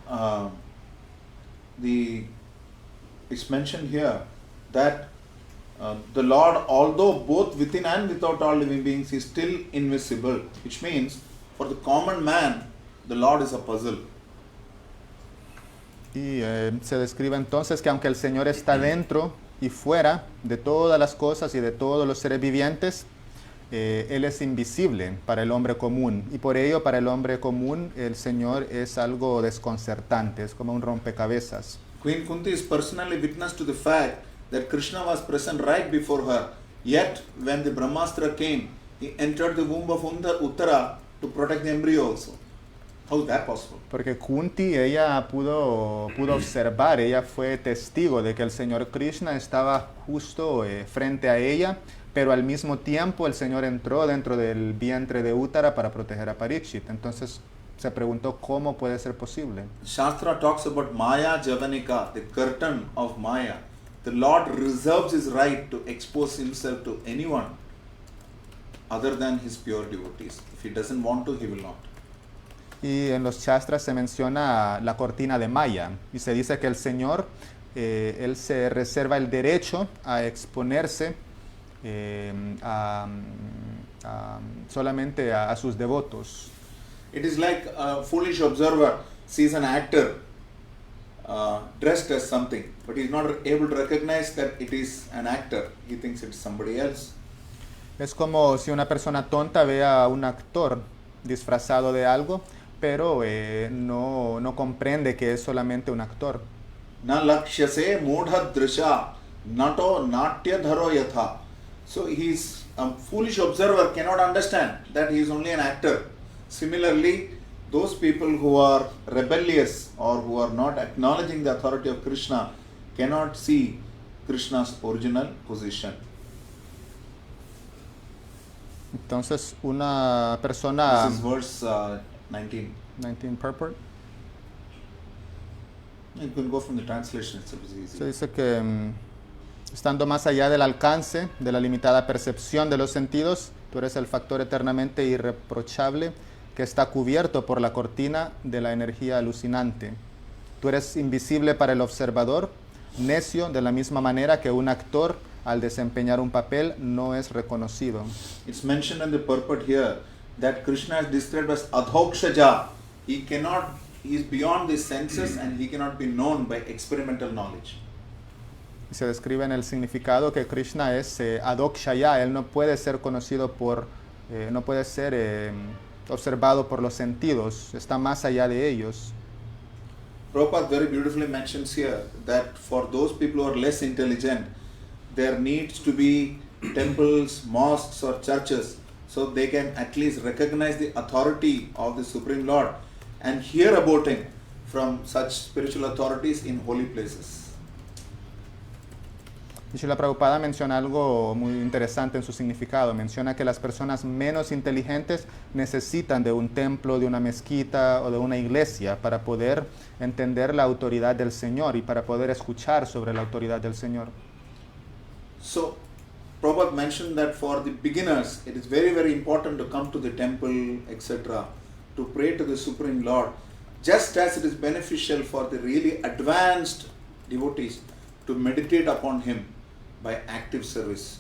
it's mentioned here that the Lord, although both within and without all living beings, is still invisible, which means for the common man, the Lord is a puzzle. Y se describe entonces que aunque el Señor está dentro y fuera de todas las cosas y de todos los seres vivientes, Él es invisible para el hombre común. Y por ello, para el hombre común, el Señor es algo desconcertante, es como un rompecabezas. Queen Kunti is personally witness to the fact that Krishna was present right before her. Yet, when the Brahmastra came, he entered the womb of Uttara to protect the embryo also. How is that possible? Porque Kunti, ella pudo observar, ella fue testigo de que el Señor Krishna estaba justo frente a ella, pero al mismo tiempo el Señor entró dentro del vientre de Uttara para proteger a Parikshit. Entonces se preguntó cómo puede ser posible. Shastra talks about Maya Javanika, the curtain of Maya. The Lord reserves his right to expose himself to anyone other than his pure devotees. If he doesn't want to, he will not. Y en los Shastras se menciona la cortina de Maya y se dice que el Señor, Él se reserva el derecho a exponerse solamente a sus devotos. It is like a foolish observer sees an actor dressed as something, but he is not able to recognize that it is an actor. He thinks it's somebody else. Es como si una persona tonta vea a un actor disfrazado de algo, pero no comprende que es solamente un actor. Na lakshyase mudha drisha nato natya dharo yatha. So he's a foolish observer cannot understand that he is only an actor. Similarly, those people who are rebellious or who are not acknowledging the authority of Krishna cannot see Krishna's original position. Entonces, una persona... This is verse 19. 19 purport. You can go from the translation, it's easy. Se dice que estando más allá del alcance de la limitada percepción de los sentidos, tú eres el factor eternamente irreprochable que está cubierto por la cortina de la energía alucinante. Tú eres invisible para el observador, necio de la misma manera que un actor al desempeñar un papel no es reconocido. It's mentioned in the purport here that Krishna is described as adhokshaja. He is beyond the senses and he cannot be known by experimental knowledge. Y se describe en el significado que Krishna es adhokshaya, él no puede ser conocido no puede ser observado por los sentidos, está más allá de ellos. Prabhupada very beautifully mentions here that for those people who are less intelligent, there needs to be temples, mosques or churches so they can at least recognize the authority of the Supreme Lord and hear about him from such spiritual authorities in holy places. Y Srila Prabhupada menciona algo muy interesante en su significado. Menciona que las personas menos inteligentes necesitan de un templo, de una mezquita o de una iglesia para poder entender la autoridad del Señor y para poder escuchar sobre la autoridad del Señor. So, Prabhupada mentioned that for the beginners, it is very, very important to come to the temple, etc., to pray to the Supreme Lord, just as it is beneficial for the really advanced devotees to meditate upon Him by active service.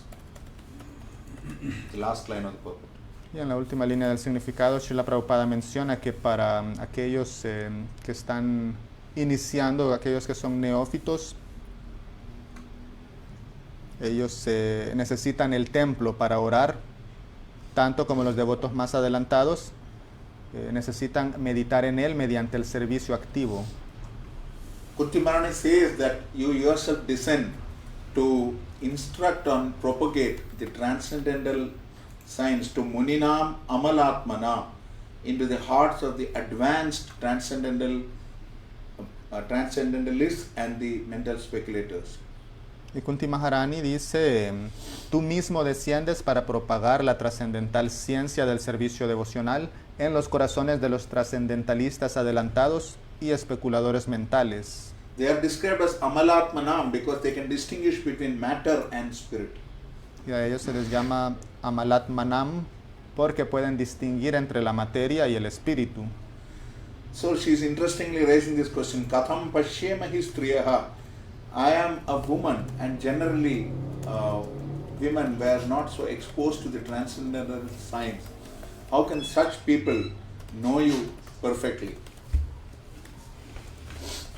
The last line of the purport. Y en la última línea del significado, Srila Prabhupada menciona que para aquellos que están iniciando, aquellos que son neófitos, ellos necesitan el templo para orar, tanto como los devotos más adelantados necesitan meditar en él mediante el servicio activo. Kunti Maharani says that you yourself descend to instruct and propagate the transcendental science to Muninam Amalatmana into the hearts of the advanced transcendentalists and the mental speculators. Y Kunti Maharani dice, tú mismo desciendes para propagar la trascendental ciencia del servicio devocional en los corazones de los trascendentalistas adelantados y especuladores mentales. They are described as Amalatmanam because they can distinguish between matter and spirit. Y a ellos se les llama Amalatmanam porque pueden distinguir entre la materia y el espíritu. So she is interestingly raising this question, Katham Pashyemahi Striyaha. I am a woman and generally women were not so exposed to the transcendental science. How can such people know you perfectly?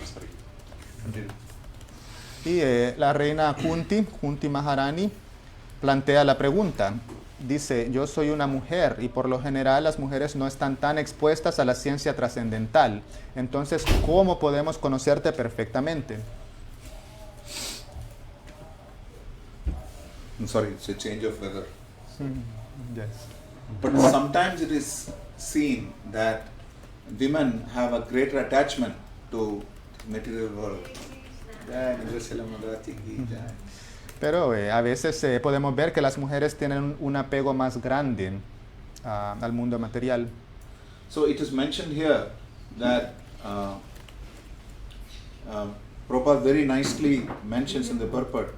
Sorry. Continue. Y la reina Kunti Maharani, plantea la pregunta. Dice, yo soy una mujer y por lo general las mujeres no están tan expuestas a la ciencia trascendental. Entonces, ¿cómo podemos conocerte perfectamente? I'm sorry, it's a change of weather. Yes. But sometimes it is seen that women have a greater attachment to material world. Pero a veces podemos ver que las mujeres tienen un apego más grande al mundo material. So it is mentioned here that Prabhupada very nicely mentions in the purport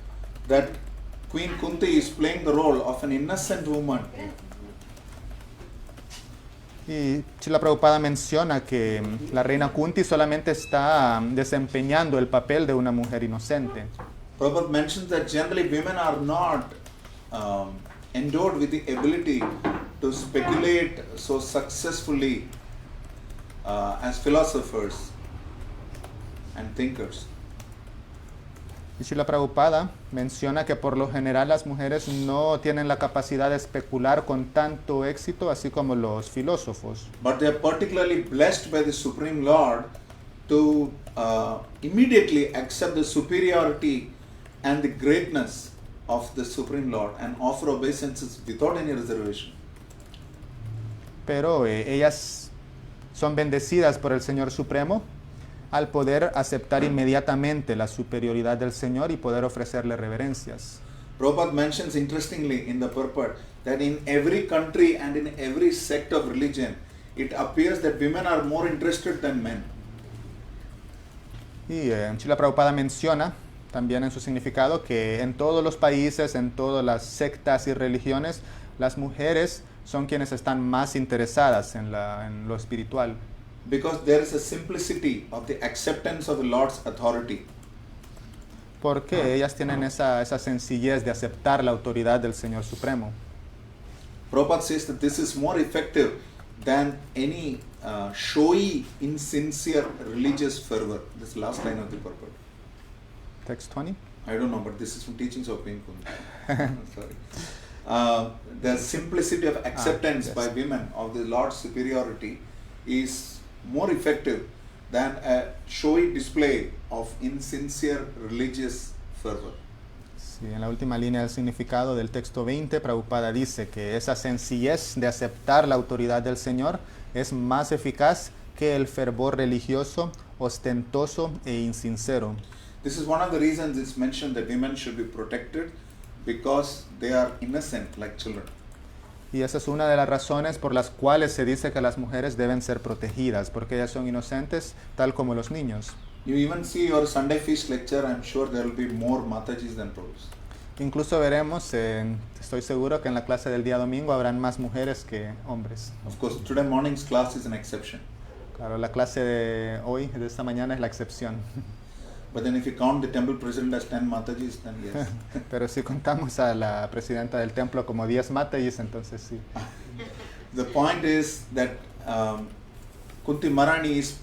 that Queen Kunti is playing the role of an innocent woman Y Srila Prabhupada menciona que la reina Kunti solamente está desempeñando el papel de una mujer inocente. Prabhupada mentions that generally women are not endowed with the ability to speculate so successfully as philosophers and thinkers. Y Srila Prabhupada menciona que por lo general las mujeres no tienen la capacidad de especular con tanto éxito, así como los filósofos. But they are particularly blessed by the Supreme Lord to immediately accept the superiority and the greatness of the Supreme Lord and offer obeisances without any reservation. Pero ellas son bendecidas por el Señor Supremo al poder aceptar inmediatamente la superioridad del Señor y poder ofrecerle reverencias. Prabhupada mentions interestingly in the purport that in every country and in every sect of religion, it appears that women are more interested than men. Y Srila Prabhupada menciona también en su significado que en todos los países, en todas las sectas y religiones, las mujeres son quienes están más interesadas en lo espiritual. Because there is a simplicity of the acceptance of the Lord's authority. Porque ellas tienen esa sencillez de aceptar la autoridad del Señor Supremo. Prabhupada says that this is more effective than any showy, insincere religious fervor. This is the last line of the purport. Text 20. I don't know, but this is from Teachings of Queen Kunti. Sorry. The simplicity of acceptance yes. by women of the Lord's superiority is more effective than a showy display of insincere religious fervor. Sí, en la última línea del significado del texto 20, Prabhupada dice que esa sencillez de aceptar la autoridad del Señor es más eficaz que el fervor religioso, ostentoso e insincero. This is one of the reasons it's mentioned that women should be protected because they are innocent like children. Y esa es una de las razones por las cuales se dice que las mujeres deben ser protegidas, porque ellas son inocentes tal como los niños. You even see your Sunday feast lecture, I'm sure there will be more Matajis than Prabhus. Incluso veremos, estoy seguro que en la clase del día domingo habrán más mujeres que hombres. Of course, today morning's class is an exception. Claro, la clase de hoy, de esta mañana, es la excepción. But then if you count the temple president as 10 Matajis, then yes. Pero si contamos a la presidenta del templo como 10 Matajis, entonces sí. The point is that Kunti Maharani is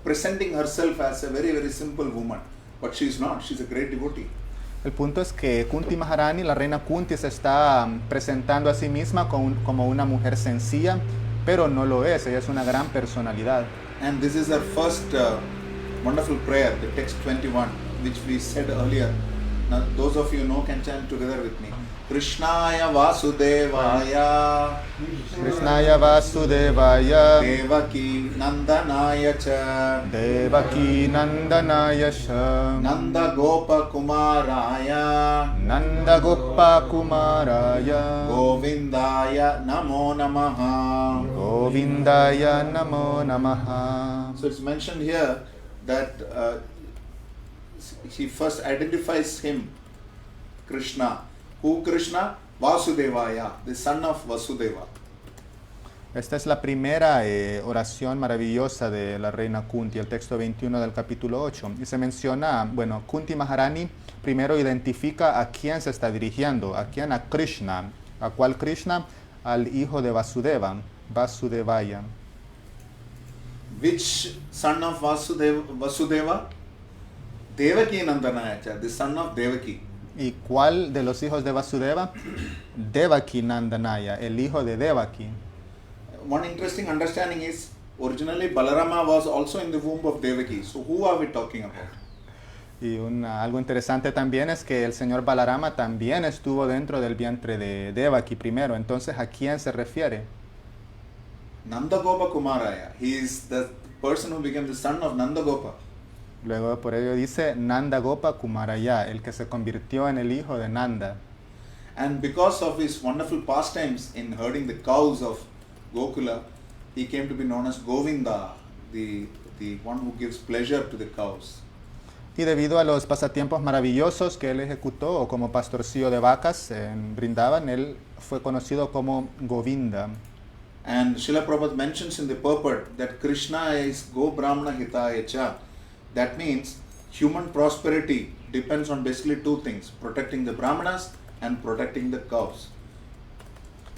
presenting herself as a very, very simple woman. But she is not. She's a great devotee. El punto es que Kunti Maharani, la reina Kunti, se está presentando a sí misma como una mujer sencilla, pero no lo es. Ella es una gran personalidad. And this is her first wonderful prayer, the text 21, which we said earlier. Now, those of you know can chant together with me. Krishnaya Vasudevaya Krishnaya Vasudevaya Devaki Nandanaya Cha Devaki Nandanaya Sha Nanda Gopa Kumaraya Nanda Gopa Kumaraya Govindaya Namo Namaha. Govindaya Namo Namaha. So it's mentioned here that he first identifies him, Krishna. Who Krishna? Vasudevaya, the son of Vasudeva. Esta es la primera oración maravillosa de la reina Kunti, el texto 21 del capítulo 8. Y se menciona, bueno, Kunti Maharani primero identifica a quién se está dirigiendo, a quién, a Krishna. ¿A cuál Krishna? Al hijo de Vasudeva, Vasudevaya. Which son of Vasudeva? Devaki Nandanayacha, the son of Devaki. ¿Y cuál de los hijos de Vasudeva? Devaki Nandanaya, el hijo de Devaki. One interesting understanding is, originally Balarama was also in the womb of Devaki. So who are we talking about? Y algo interesante también es que el señor Balarama también estuvo dentro del vientre de Devaki primero. Entonces, ¿a quién se refiere? Nandagopa Kumaraya. He is the person who became the son of Nandagopa. Luego por ello dice Nanda Gopa Kumaraya, el que se convirtió en el hijo de Nanda. And because of his wonderful pastimes in herding the cows of Gokula, he came to be known as Govinda, the one who gives pleasure to the cows. Y debido a los pasatiempos maravillosos que él ejecutó como pastorcillo de vacas en Brindavan, él fue conocido como Govinda. And Srila Prabhupada mentions in the purport that Krishna is Go Brahmana Hitaya Cha. That means human prosperity depends on basically two things, protecting the Brahmanas and protecting the cows.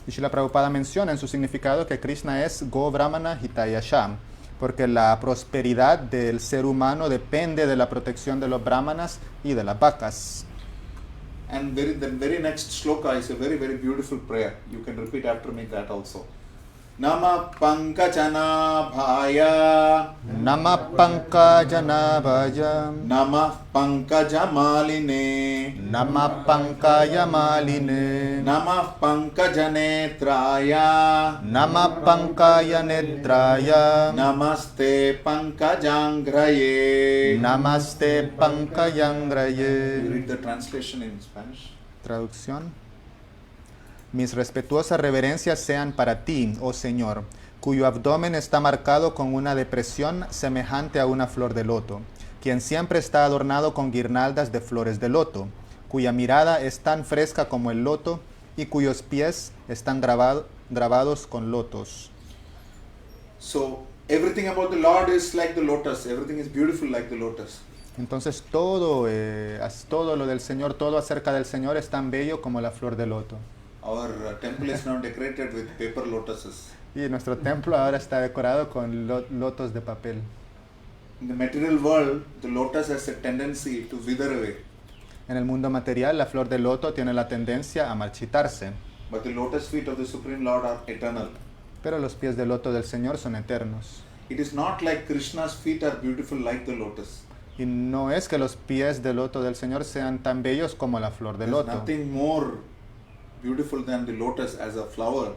Y Srila Prabhupada menciona en su significado que Krishna es Go Brahmana Hitayasha, porque la prosperidad del ser humano depende de la protección de los brahmanas y de las vacas. And the very next shloka is a very, very beautiful prayer. You can repeat after me that also. Nama Pankajana Bhaya, Nama Pankajanaಭaya, Nama Pankajamaline, Nama Pankajamaline, Nama Pankajanetraya, Nama Pankajanetraya, Namaste Pankajangraye. Namaste You Pankajangraye. read the translation in Spanish. Traducción. Mis respetuosas reverencias sean para ti, oh Señor, cuyo abdomen está marcado con una depresión semejante a una flor de loto, quien siempre está adornado con guirnaldas de flores de loto, cuya mirada es tan fresca como el loto y cuyos pies están grabados con lotos. So everything about the Lord is like the lotus. Everything is beautiful like the lotus. Entonces todo lo del Señor, todo acerca del Señor es tan bello como la flor de loto. Our temple is now decorated with paper lotuses. Y nuestro templo ahora está decorado con lotos de papel. In the material world, the lotus has a tendency to wither away. En el mundo material, la flor de loto tiene la tendencia a marchitarse, But the lotus feet of the Supreme Lord are eternal. pero los pies de loto del Señor son eternos. It is not like Krishna's feet are beautiful like the lotus. Y no es que los pies de loto del Señor sean tan bellos como la flor de There's loto. nothing more beautiful than the lotus as a flower.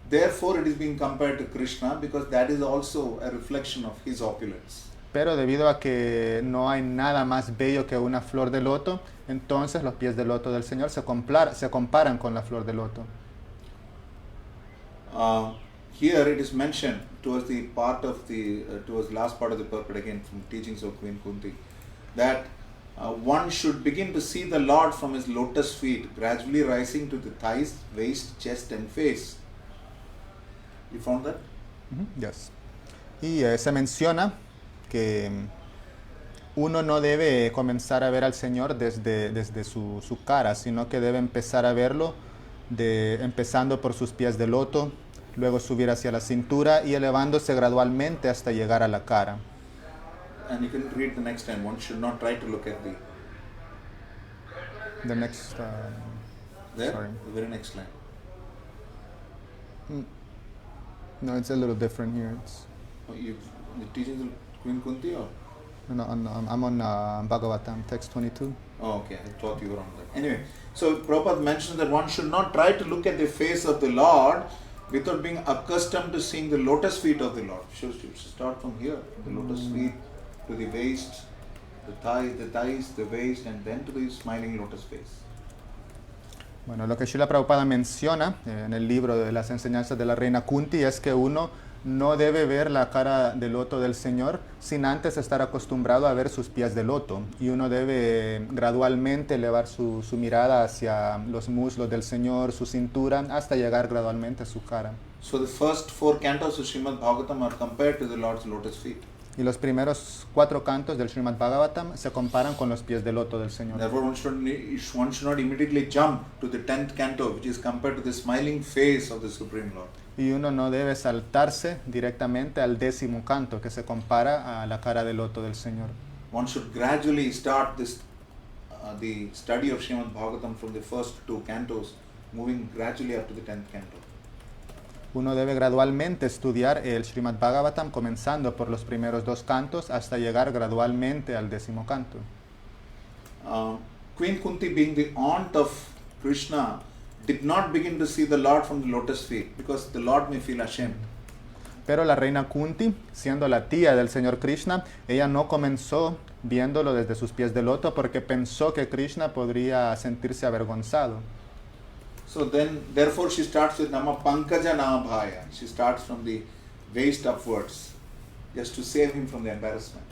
Therefore, it is being compared to Krishna because that is also a reflection of his opulence. Pero debido a que no hay nada más bello que una flor de loto, entonces los pies de loto del Señor se comparan con la flor de loto. Here it is mentioned towards the last part of the purport again from teachings of Queen Kunti, that one should begin to see the Lord from his lotus feet, gradually rising to the thighs, waist, chest and face. You found that? Yes. Y se menciona que uno no debe comenzar a ver al Señor desde su cara, sino que debe empezar a verlo empezando por sus pies de loto, luego subir hacia la cintura y elevándose gradualmente hasta llegar a la cara. And you can read the next line. One should not try to look at The next, there, sorry. the very next line. No, it's a little different here. The teachings of Queen Kunti or? I'm on Bhagavatam, text 22. Oh, okay. I thought you were on that. Anyway, so Prabhupada mentions that one should not try to look at the face of the Lord without being accustomed to seeing the lotus feet of the Lord. You should start from here, the lotus feet to the waist, the thighs, the waist, and then to the smiling lotus face. Bueno, lo que Srila Prabhupada menciona en el libro de las enseñanzas de la reina Kunti es que uno no debe ver la cara de loto del Señor sin antes estar acostumbrado a ver sus pies de loto. Y uno debe gradualmente elevar su mirada hacia los muslos del Señor, su cintura, hasta llegar gradualmente a su cara. So the first 4 cantos of Srimad Bhagavatam are compared to the Lord's lotus feet. Y los primeros 4 cantos del Srimad Bhagavatam se comparan con los pies de loto del Señor. Therefore, one should not immediately jump to the 10th canto, which is compared to the smiling face of the Supreme Lord. Y uno no debe saltarse directamente al 10º canto, que se compara a la cara de loto del Señor. One should gradually start the study of Srimad Bhagavatam from the first 2 cantos, moving gradually up to the 10th canto. Uno debe gradualmente estudiar el Srimad Bhagavatam, comenzando por los primeros 2 cantos hasta llegar gradualmente al 10º canto. Queen Kunti, being the aunt of Krishna, did not begin to see the Lord from the lotus feet because the Lord may feel ashamed. Pero la reina Kunti, siendo la tía del Señor Krishna, ella no comenzó viéndolo desde sus pies de loto porque pensó que Krishna podría sentirse avergonzado. So therefore she starts with Nama Pankaja Bhaya. She starts from the waist upwards, just to save him from the embarrassment.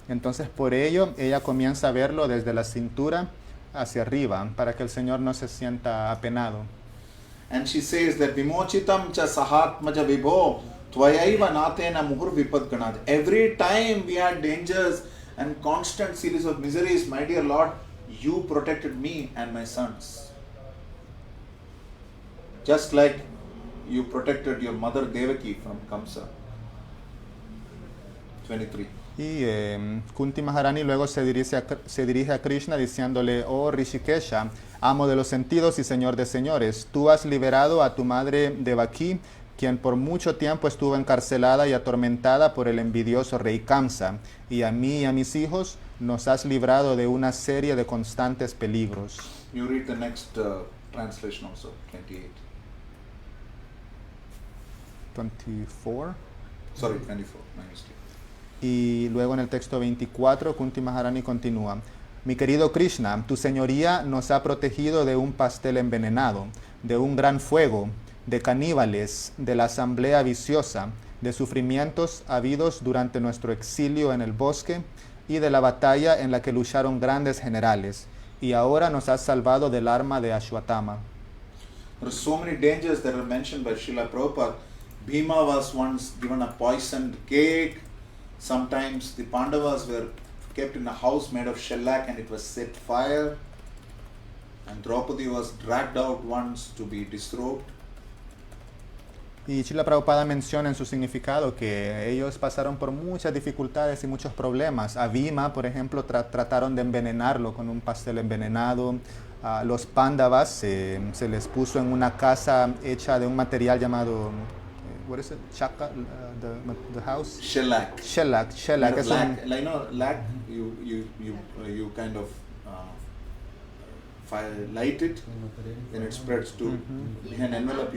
Entonces por ello ella comienza a verlo desde la cintura hacia arriba, para que el Señor no se sienta apenado. And she says that Vimochitam cha sahatmaja vibho tvayaiva natena muhur vipadganat. Every time we had dangers and constant series of miseries, my dear Lord, you protected me and my sons. Just like you protected your mother Devaki from Kamsa. 23. Y Kunti Maharani luego se dirige a Krishna diciéndole: oh Rishikesha, amo de los sentidos y señor de señores, tú has liberado a tu madre Devaki, quien por mucho tiempo estuvo encarcelada y atormentada por el envidioso rey Kamsa, y a mí y a mis hijos nos has librado de una serie de constantes peligros. You read the next translation also, 28. 24. Sorry, 24, my mistake. Y luego en el texto 24, Kunti Maharani continúa: mi querido Krishna, tu señoría nos ha protegido de un pastel envenenado, de un gran fuego, de caníbales, de la asamblea viciosa, de sufrimientos habidos durante nuestro exilio en el bosque y de la batalla en la que lucharon grandes generales, y ahora nos has salvado del arma de Ashwatthama. There are so many dangers that are mentioned by Srila Prabhupada. Bhima was once given a poisoned cake. Sometimes the Pandavas were kept in a house made of shellac and it was set fire. And Draupadi was dragged out once to be disrobed. Y Srila Prabhupada menciona en su significado que ellos pasaron por muchas dificultades y muchos problemas. A Bhima, por ejemplo, trataron de envenenarlo con un pastel envenenado. A los Pandavas se les puso en una casa hecha de un material llamado, what is it? Chaka, the house? Shellac. Shellac. Made of Es lac. un, Like, you know, lac, you kind of light it, then it spreads to an envelope.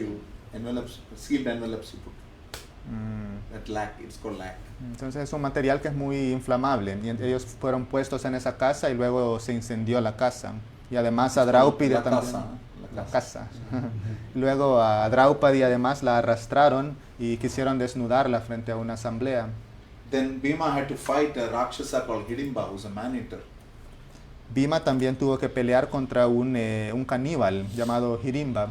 Sealed envelopes you put. That lac, it's called lac. entonces es un material que es muy inflamable. Y ellos fueron puestos en esa casa y luego se incendió la casa. Y además a Draupadi La también. casa. La casa. Luego a Draupadi además la arrastraron y quisieron desnudarla frente a una asamblea. Then Bhima had to fight a Rakshasa called Hidimba, who's a man-eater. Bhima también tuvo que pelear contra un caníbal llamado Hirimba.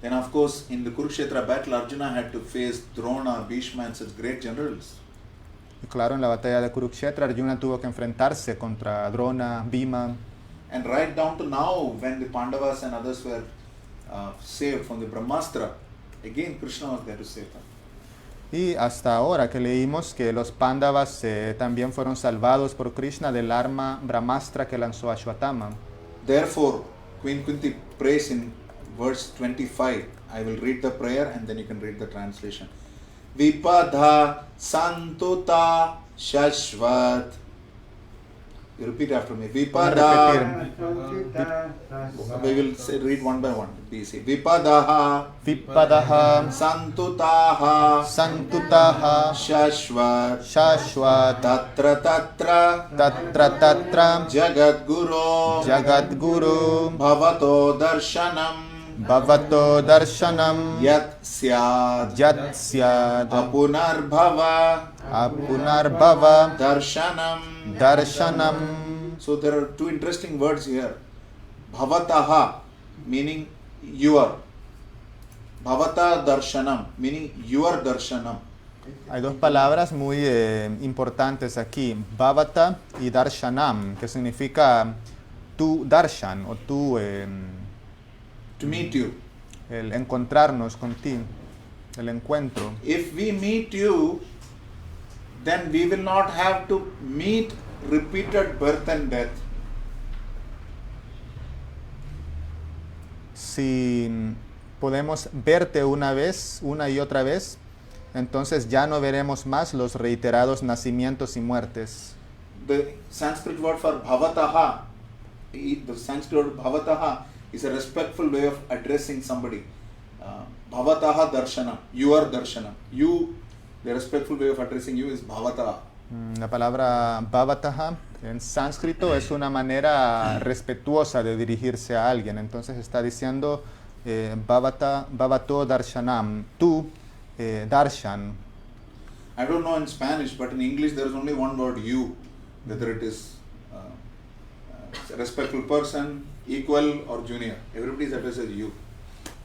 Then of course in the Kurukshetra battle Arjuna had to face Drona, Bhishma and such great generals. Y claro, en la batalla de Kurukshetra Arjuna tuvo que enfrentarse contra Drona, Bhima. And right down to now when the Pandavas and others were saved from the Brahmastra, again Krishna was there to save them. Y hasta ahora que leímos que los Pandavas también fueron salvados por Krishna del arma Brahmastra que lanzó Ashwatthama. Therefore Queen Kunti prays in verse 25. I will read the prayer and then you can read the translation. Vipadha santuta shashvat. You repeat after me. Vipada. We will read one by one. Easy. Vipadaha. Vipadaha Santutaha. Santutaha Shashvat. Shashvat Tatra Tatra. Tatra Jagadguru. Jagadguru Bhavato Darshanam. Bhavato Darshanam Yat Syad. Yat Syad Apunarbhava. Apunarbhava Darshanam. Darshanam. So there are two interesting words here. Bhavataha meaning your. Bhavata Darshanam meaning your Darshanam. Hay dos palabras muy importantes aquí, Bhavata y Darshanam, que significa tu darshan o tu To meet you. el encontrarnos contigo, el encuentro. If we meet you, then we will not have to meet repeated birth and death. Si podemos verte una vez, una y otra vez, entonces ya no veremos más los reiterados nacimientos y muertes. The Sanskrit word for bhavataha, the Sanskrit word bhavataha is a respectful way of addressing somebody. Bhavataha darshanam, your darshanam. You, the respectful way of addressing you is bhavataha. La palabra bhavataha en sánscrito es una manera respetuosa de dirigirse a alguien. Entonces está diciendo bhavato darshanam, tu darshan. I don't know in Spanish, but in English there is only one word you, whether it is a respectful person, equal or junior. Everybody is addressed as you.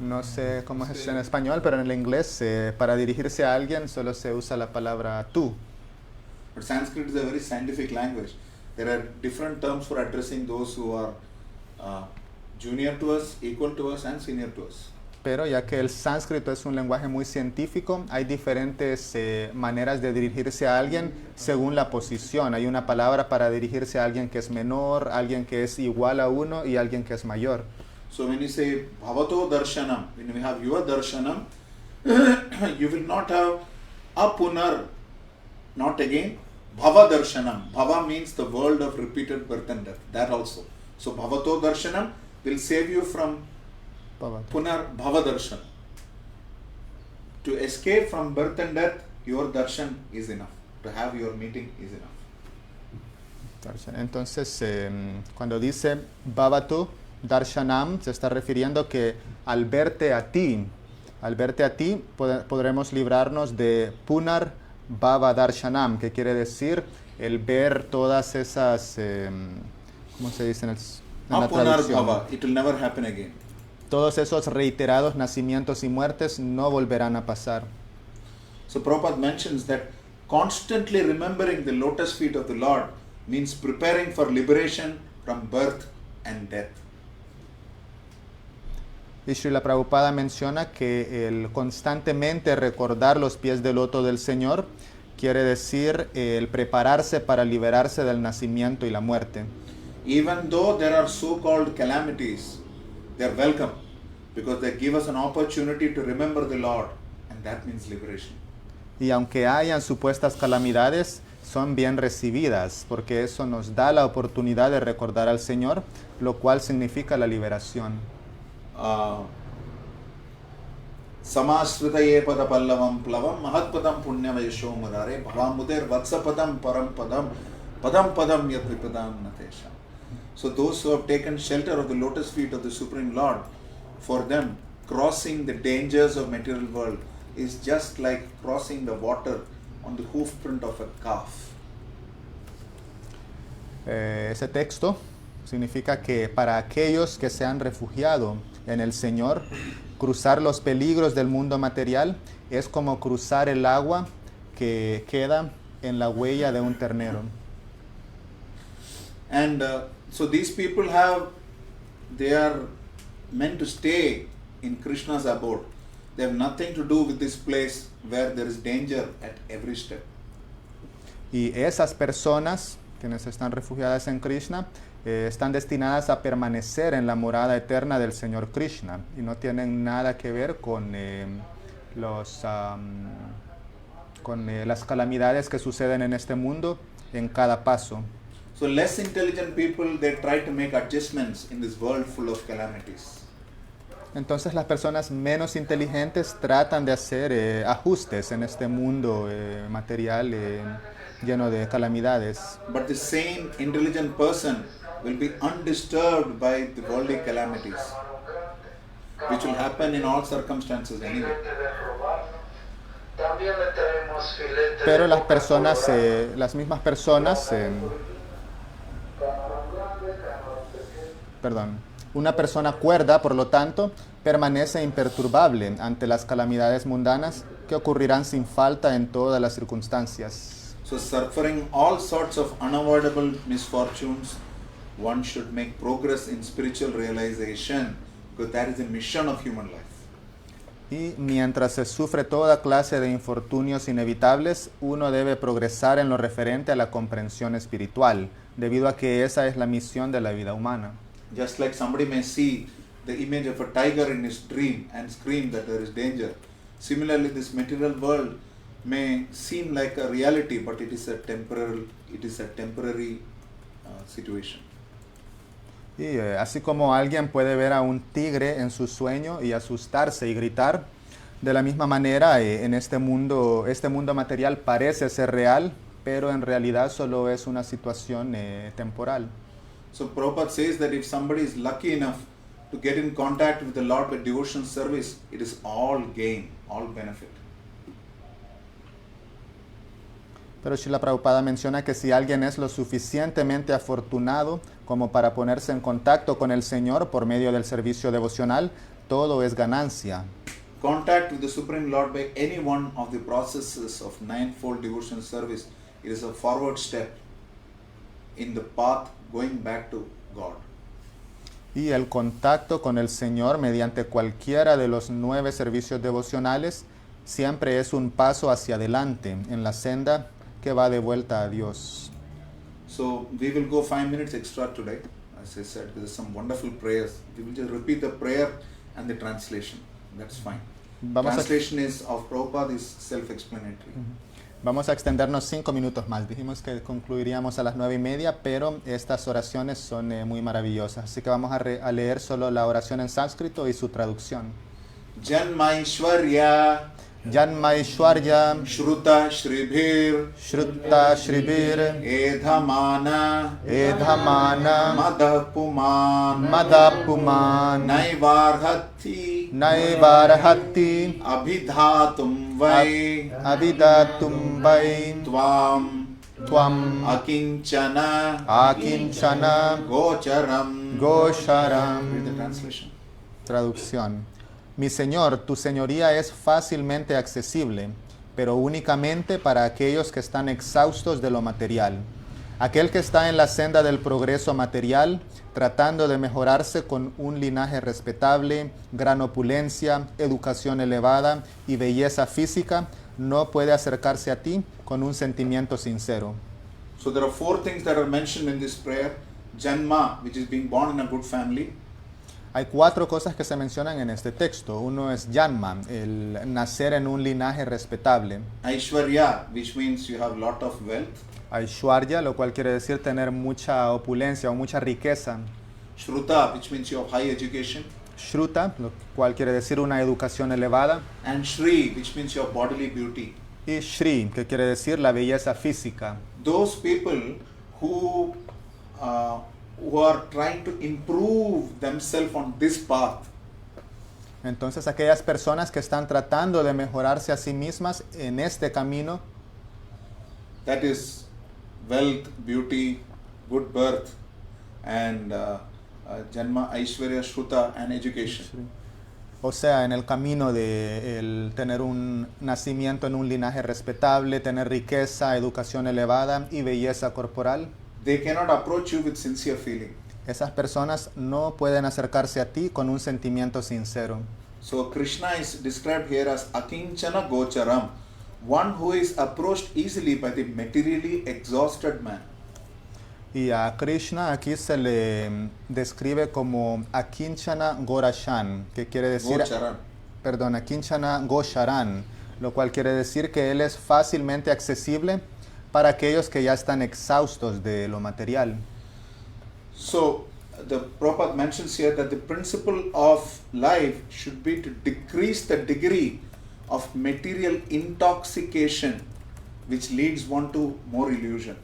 No sé cómo es en español, pero en el inglés para dirigirse a alguien solo se usa la palabra tú. But Sanskrit is a very scientific language. There are different terms for addressing those who are junior to us, equal to us, and senior to us. Pero ya que el sánscrito es un lenguaje muy científico, hay diferentes maneras de dirigirse a alguien según la posición. Hay una palabra para dirigirse a alguien que es menor, alguien que es igual a uno y alguien que es mayor. So when you say Bhavato Darshanam, when we have your Darshanam, you will not have a Punar, not again, Bhava Darshanam. Bhava means the world of repeated birth and death, that also. So Bhavato Darshanam will save you from Punar Bhava Darshan. To escape from birth and death, your darshan is enough. To have your meeting is enough. Entonces, cuando dice Bhavatu Darshanam, se está refiriendo que al verte a ti, podremos librarnos de Punar Bhava Darshanam, que quiere decir el ver todas esas, ¿cómo se dice en la Punar traducción? Bhava, it will never happen again. Todos esos reiterados nacimientos y muertes no volverán a pasar. So Prabhupada mentions that constantly remembering the lotus feet of the Lord means preparing for liberation from birth and death. Y Srila Prabhupada menciona que el constantemente recordar los pies del loto del Señor quiere decir el prepararse para liberarse del nacimiento y la muerte. Even though there are so-called calamities, they are welcome because they give us an opportunity to remember the Lord, and that means liberation. Y aunque hayan supuestas calamidades, son bien recibidas, porque eso nos da la oportunidad de recordar al Señor, lo cual significa la liberación. Samasritaye pada pallavam plavam mahatpadam punyavayasho murare bhavamuder vatsapadam param padam padam padam yadvipadam natesha. So those who have taken shelter of the lotus feet of the Supreme Lord, for them crossing the dangers of material world is just like crossing the water on the hoof print of a calf. Ese texto significa que para aquellos que se han refugiado en el Señor, cruzar los peligros del mundo material es como cruzar el agua que queda en la huella de un ternero. And so these people they are meant to stay in Krishna's abode. They have nothing to do with this place where there is danger at every step. Y esas personas, quienes están refugiadas en Krishna, están destinadas a permanecer en la morada eterna del Señor Krishna y no tienen nada que ver con, las calamidades que suceden en este mundo en cada paso. So less intelligent people, they try to make adjustments in this world full of calamities. Entonces las personas menos inteligentes tratan de hacer ajustes en este mundo material lleno de calamidades. But the same intelligent person will be undisturbed by the worldly calamities, which will happen in all circumstances anyway. Pero las personas, las mismas personas, una persona cuerda, por lo tanto, permanece imperturbable ante las calamidades mundanas que ocurrirán sin falta en todas las circunstancias. So suffering all sorts of unavoidable misfortunes, one should make progress in spiritual realization, because that is the mission of human life. Y mientras se sufre toda clase de infortunios inevitables, uno debe progresar en lo referente a la comprensión espiritual, debido a que esa es la misión de la vida humana. Just like somebody may see the image of a tiger in his dream and scream that there is danger, similarly this material world may seem like a reality, but it is a temporary situation. Y así como alguien puede ver a un tigre en su sueño y asustarse y gritar, de la misma manera este mundo material parece ser real, pero en realidad solo es una situación temporal. So Prabhupada says that if somebody is lucky enough to get in contact with the Lord by devotion service, it is all gain, all benefit. Pero Srila Prabhupada menciona que si alguien es lo suficientemente afortunado como para ponerse en contacto con el Señor por medio del servicio devocional, todo es ganancia. Contact with the Supreme Lord by any one of the processes of ninefold devotional service, it is a forward step in the path going back to God. Y el contacto con el Señor mediante cualquiera de los 9 servicios devocionales siempre es un paso hacia adelante en la senda que va de vuelta a Dios. So we will go 5 minutes extra today. As I said, there are some wonderful prayers. We will just repeat the prayer and the translation. That's fine. Vamos a, Translation is of Prabhupada is self-explanatory. vamos a extendernos 5 minutos más. Dijimos que concluiríamos a las 9:30, pero estas oraciones son muy maravillosas. Así que vamos a leer solo la oración en sánscrito y su traducción. Janmaishwarya Janmaishwarya Shruta Shribhir Shruta Shribir Edhamana Edhamana Madhapuman Madapuman Naivarhati Naivarhati Abhidhatum Vai Avidatum Vai Tvam Tvam Akinchana Akinchana Gocharam. Gosharam. Read the translation. Traducción. Mi Señor, tu señoría es fácilmente accesible, pero únicamente para aquellos que están exhaustos de lo material. Aquel que está en la senda del progreso material, tratando de mejorarse con un linaje respetable, gran opulencia, educación elevada y belleza física, no puede acercarse a ti con un sentimiento sincero. So there are 4 things that are mentioned in this prayer. Janma, which is being born in a good family. Hay 4 cosas que se mencionan en este texto. Uno es Janma, el nacer en un linaje respetable. Aishwarya, which means you have lot of wealth. Aishwarya, lo cual quiere decir tener mucha opulencia o mucha riqueza. Shruta, which means you have high education. Shruta, lo cual quiere decir una educación elevada. And Shri, which means you have bodily beauty. Y Shri, que quiere decir la belleza física. Those people who are trying to improve themselves on this path, Entonces aquellas personas que están tratando de mejorarse a sí mismas en este camino, that is wealth, beauty, good birth, and Janma, Aishwarya, Shruta, and education. o sea, en el camino de el tener un nacimiento en un linaje respetable, tener riqueza, educación elevada y belleza corporal, They cannot approach you with sincere feeling. esas personas no pueden acercarse a ti con un sentimiento sincero. So Krishna is described here as Akinchana Gocharam, one who is approached easily by the materially exhausted man. Y a Krishna aquí se le describe como Akinchana Gorashan, que quiere decir, Gocharam. perdón, Akinchana Gosharan, lo cual quiere decir que él es fácilmente accesible para aquellos que ya están exhaustos de lo material. So the Prabhupada mentions here that the principle of life should be to decrease the degree of material intoxication which leads one to more illusion.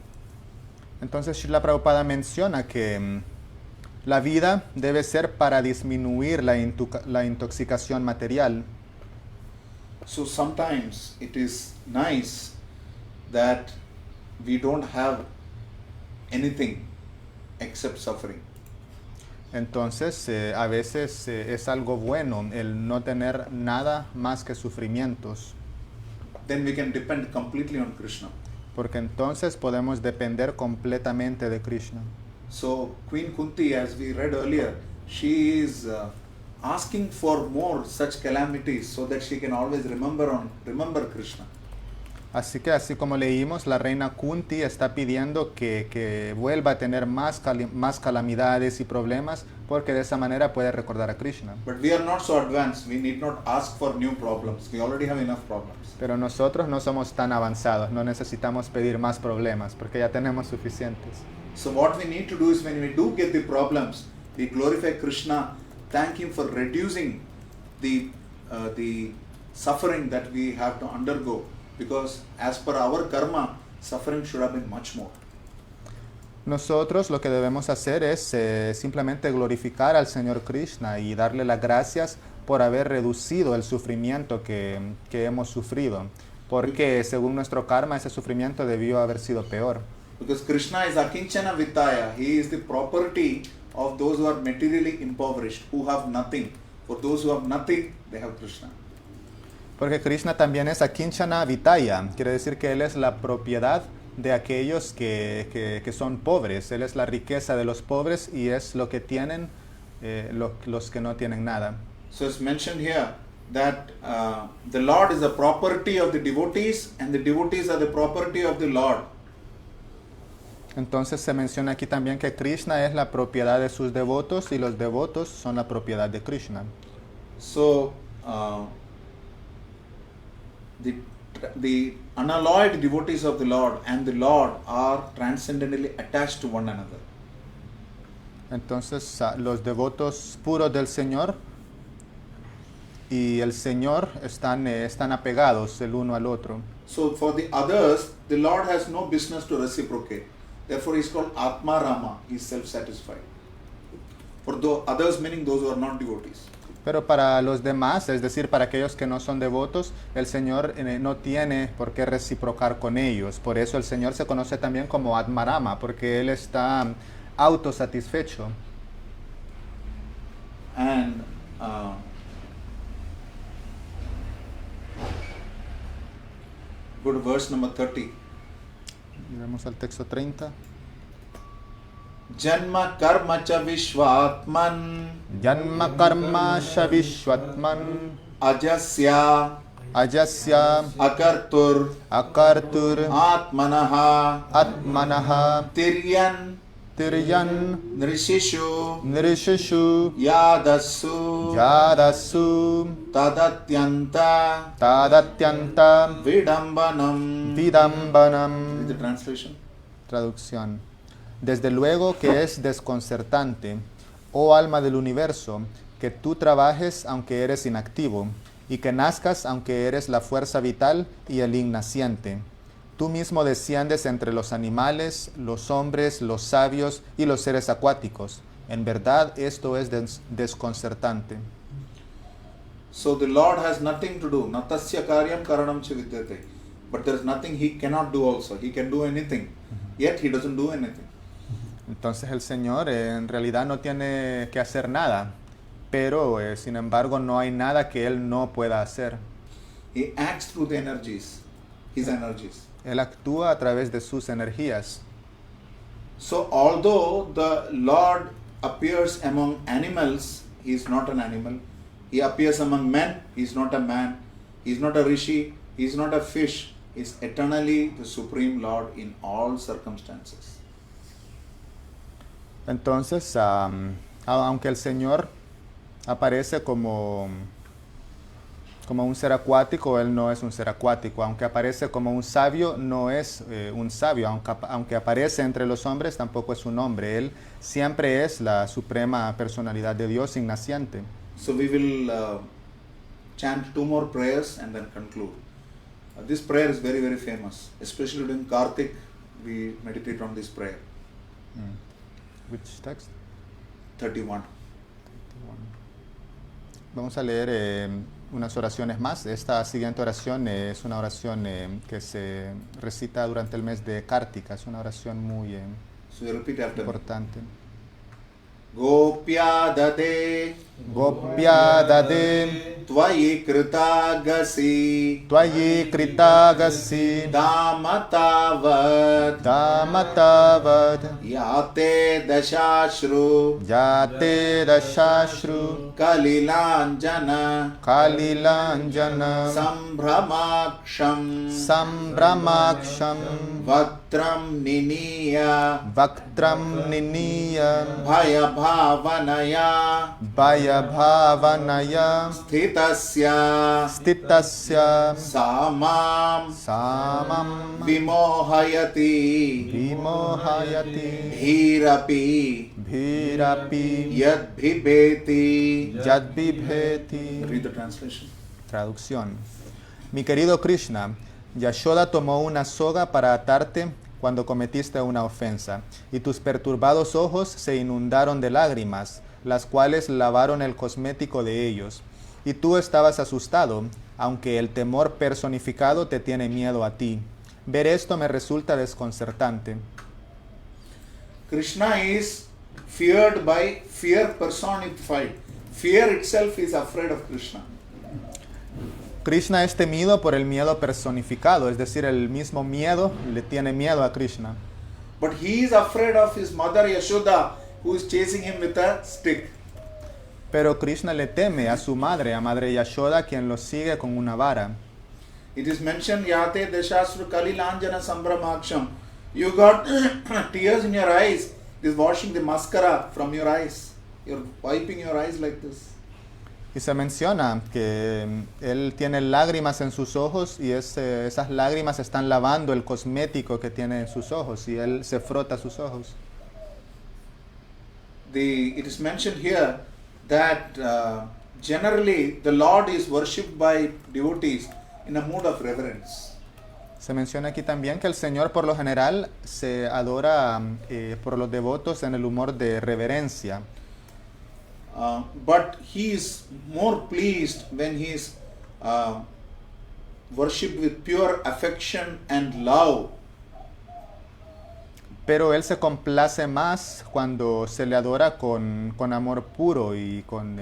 Entonces Srila Prabhupada menciona que la vida debe ser para disminuir la intoxicación material. So sometimes it is nice that we don't have anything except suffering. Entonces a veces es algo bueno el no tener nada más que sufrimientos, Then we can depend completely on Krishna. porque entonces podemos depender completamente de Krishna. So Queen Kunti, as we read earlier, she is asking for more such calamities so that she can always remember Krishna. Así que así como leímos, la reina Kunti está pidiendo que vuelva a tener más calamidades y problemas, porque de esa manera puede recordar a Krishna. But we are not so advanced. We need not ask for new problems. We already have enough problems. Pero nosotros no somos tan avanzados, no necesitamos pedir más problemas, porque ya tenemos suficientes. So what we need to do is when we do get the problems, we glorify Krishna, thank Him for reducing the suffering that we have to undergo. Because as per our karma, suffering should have been much more. Nosotros lo que debemos hacer es simplemente glorificar al Señor Krishna y darle las gracias por haber reducido el sufrimiento que hemos sufrido, porque según nuestro karma ese sufrimiento debió haber sido peor. Because Krishna is Akinchana Vittaya. He is the property of those who are materially impoverished, who have nothing. For those who have nothing, they have Krishna. Porque Krishna también es Akinchana Vitaya, quiere decir que Él es la propiedad de aquellos que son pobres. Él es la riqueza de los pobres y es lo que tienen los que no tienen nada. So it's mentioned here that the Lord is the property of the devotees and the devotees are the property of the Lord. Entonces se menciona aquí también que Krishna es la propiedad de sus devotos y los devotos son la propiedad de Krishna. So the unalloyed devotees of the Lord and the Lord are transcendently attached to one another. Entonces los devotos puros del Señor y el Señor están apegados el uno al otro. So for the others, the Lord has no business to reciprocate. Therefore he is called Atma Rama, he is self-satisfied. For the others, meaning those who are not devotees. Pero para los demás, es decir, para aquellos que no son devotos, el Señor no tiene por qué reciprocar con ellos. Por eso el Señor se conoce también como Atmarama, porque Él está autosatisfecho. And go to verse number 30. Vamos al texto 30. Janma karma cha vishvatman Janma karma shavishwatman ajasya ajasya akartur akartur atmanaha atmanaha tiryan tiryan nrishishu nrishishu yadasu yadasu tadatyanta tadatyanta vidambanam. vidambanam. Is the translation? Traducción. Desde luego que es desconcertante, oh alma del universo, que tú trabajes aunque eres inactivo, y que nazcas aunque eres la fuerza vital y el ignaciente. Tú mismo desciendes entre los animales, los hombres, los sabios y los seres acuáticos. En verdad esto es desconcertante. So the Lord has nothing to do. Natasya karyam karanam cha vidyate. But there is nothing he cannot do also. He can do anything. Yet he doesn't do anything. Entonces el Señor en realidad no tiene que hacer nada, pero sin embargo no hay nada que Él no pueda hacer. He acts through the energies, his energies. Él actúa a través de sus energías. So although the Lord appears among animals, he is not an animal. He appears among men, he is not a man. He is not a rishi, he is not a fish. He is eternally the Supreme Lord in all circumstances. Entonces, aunque el Señor aparece como un ser acuático, Él no es un ser acuático. Aunque aparece como un sabio, no es un sabio. Aunque aparece entre los hombres, tampoco es un hombre. Él siempre es la suprema personalidad de Dios ignaciente. So we will chant 2 more prayers and then conclude. This prayer is very, very famous. Especially during Kartik, we meditate on this prayer. Which text? 31. Vamos a leer unas oraciones más. Esta siguiente oración es una oración que se recita durante el mes de Kartika. Es una oración muy So you repeat after me. importante. Gopya dade Gopya dade tvayi kritagasi tvayi kritagasi damatavat damatavad yate dashashru yate dashashru kalilanjana kalilanjana sambhramaksham sambramaksham vaktram niniya vaktram niniya bhaya bhavanaya Vaya bhavanaya sthitasya stitasya samam samam vimohayati vimohayati dhirapi bhirapi yadbhibeti. yadvibheti. Read the translation. Traducción. Mi querido Krishna, Yashoda tomó una soga para atarte cuando cometiste una ofensa, y tus perturbados ojos se inundaron de lágrimas, las cuales lavaron el cosmético de ellos. Y tú estabas asustado, aunque el temor personificado te tiene miedo a ti. Ver esto me resulta desconcertante. Krishna is feared by fear personified. Fear itself is afraid of Krishna. Krishna es temido por el miedo personificado, es decir, el mismo miedo le tiene miedo a Krishna. But he is afraid of his mother Yashoda, who is chasing him with a stick. Pero Krishna le teme a su madre, a Madre Yashoda, quien lo sigue con una vara. It is mentioned, Yate Deshasru Kalilanjana Sambramaksham. You got tears in your eyes. It is washing the mascara from your eyes. You're wiping your eyes like this. Y se menciona que él tiene lágrimas en sus ojos y esas lágrimas están lavando el cosmético que tiene en sus ojos y él se frota sus ojos. It is mentioned here that generally the Lord is worshipped by devotees in a mood of reverence. Se menciona aquí también que el Señor por lo general se adora por los devotos en el humor de reverencia. But he is more pleased when he is worshipped with pure affection and love. Pero él se complace más cuando se le adora con amor puro y con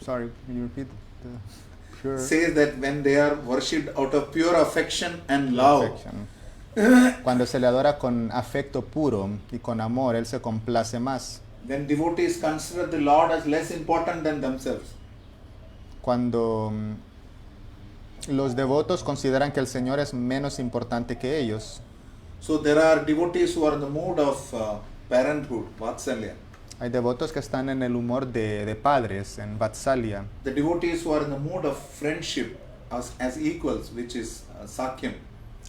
sorry, can you repeat the pure Says that when they are worshipped out of pure affection and love. affection? Cuando se le adora con afecto puro y con amor, él se complace más. Then devotees consider the Lord as less important than themselves. Cuando los devotos consideran que el Señor es menos importante que ellos. So there are devotees who are in the mood of parenthood, Vatsalya. Hay devotos que están en el humor de padres, en Vatsalya. The devotees who are in the mood of friendship as equals, which is Sakyam.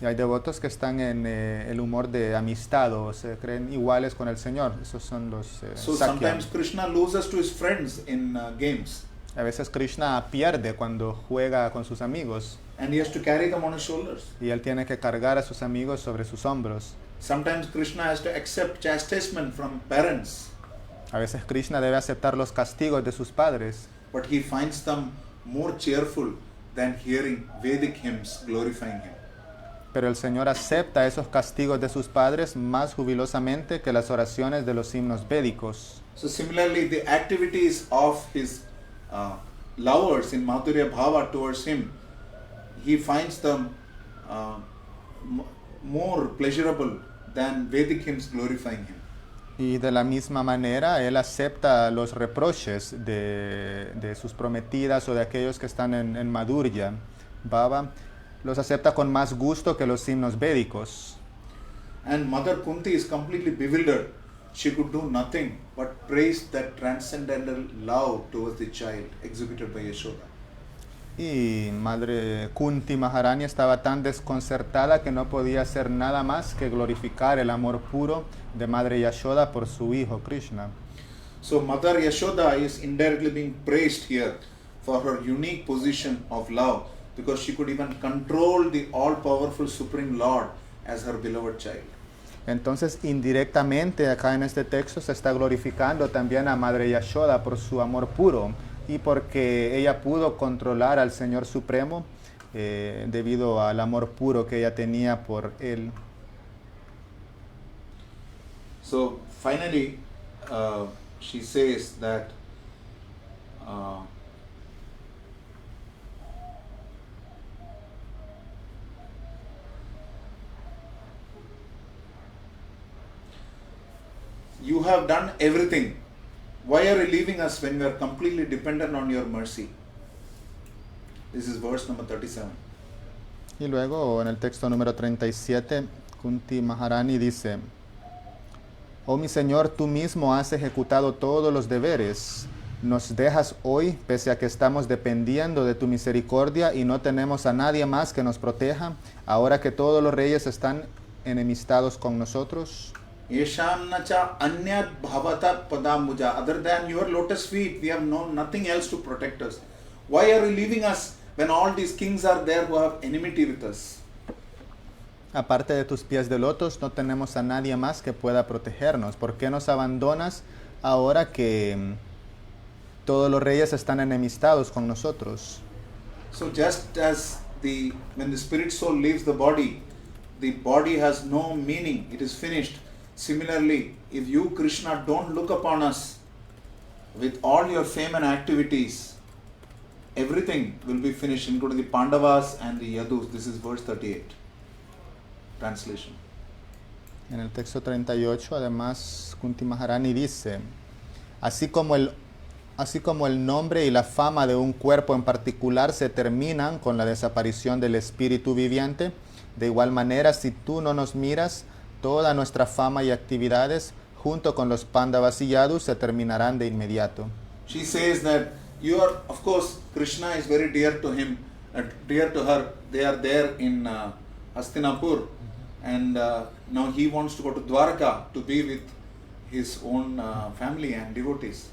Y hay devotos que están en el humor de amistad o se creen iguales con el Señor. Esos son los So Sakya. sometimes Krishna loses to his friends in games. A veces Krishna pierde cuando juega con sus amigos And he has to carry them on his shoulders. y él tiene que cargar a sus amigos sobre sus hombros. Sometimes Krishna has to accept chastisement from parents, A veces Krishna debe aceptar los castigos de sus padres, but he finds them more cheerful than hearing Vedic hymns glorifying him. pero el Señor acepta esos castigos de sus padres más jubilosamente que las oraciones de los himnos védicos. So similarly, the activities of his lovers in Madhurya Bhava towards him, he finds them more pleasurable than Vedic hymns glorifying him. Y de la misma manera, él acepta los reproches de sus prometidas o de aquellos que están en Madhurya Bhava, los acepta con más gusto que los himnos védicos. And Mother Kunti is completely bewildered. She could do nothing but praise that transcendental love towards the child exhibited by Yashoda. Y Madre Kunti Maharani estaba tan desconcertada que no podía hacer nada más que glorificar el amor puro de Madre Yashoda por su hijo Krishna. So Mother Yashoda is indirectly being praised here for her unique position of love, because she could even control the all-powerful Supreme Lord as her beloved child. Entonces, indirectamente acá en este texto se está glorificando también a Madre Yashoda por su amor puro y porque ella pudo controlar al Señor Supremo debido al amor puro que ella tenía por él. So finally, she says that you have done everything. Why are you leaving us when we are completely dependent on your mercy? This is verse number 37. Y luego en el texto número 37, Kunti Maharani dice: Oh mi Señor, tú mismo has ejecutado todos los deberes. Nos dejas hoy, pese a que estamos dependiendo de tu misericordia y no tenemos a nadie más que nos proteja, ahora que todos los reyes están enemistados con nosotros. Yesham nacha anyat bhavata padamuja. Other than your lotus feet, we have nothing else to protect us. Why are you leaving us when all these kings are there who have enmity with us? Aparte de tus pies de lotos, no tenemos a nadie más que pueda protegernos. ¿Por qué nos abandonas ahora que todos los reyes están enemistados con nosotros? So just as when the spirit soul leaves the body has no meaning, it is finished. Similarly, if you, Krishna, don't look upon us, with all your fame and activities, everything will be finished, including the Pandavas and the Yadus. This is verse 38. Translation. En el texto 38, además, Kunti Maharani dice, así como el nombre y la fama de un cuerpo en particular se terminan con la desaparición del espíritu viviente, de igual manera, si tú no nos miras, toda nuestra fama y actividades, junto con los Pandavas y Yadus, se terminarán de inmediato. She says that you are, of course, Krishna is very dear to him, dear to her. They are there in Hastinapur, and now he wants to go to Dwarka to be with his own family and devotees.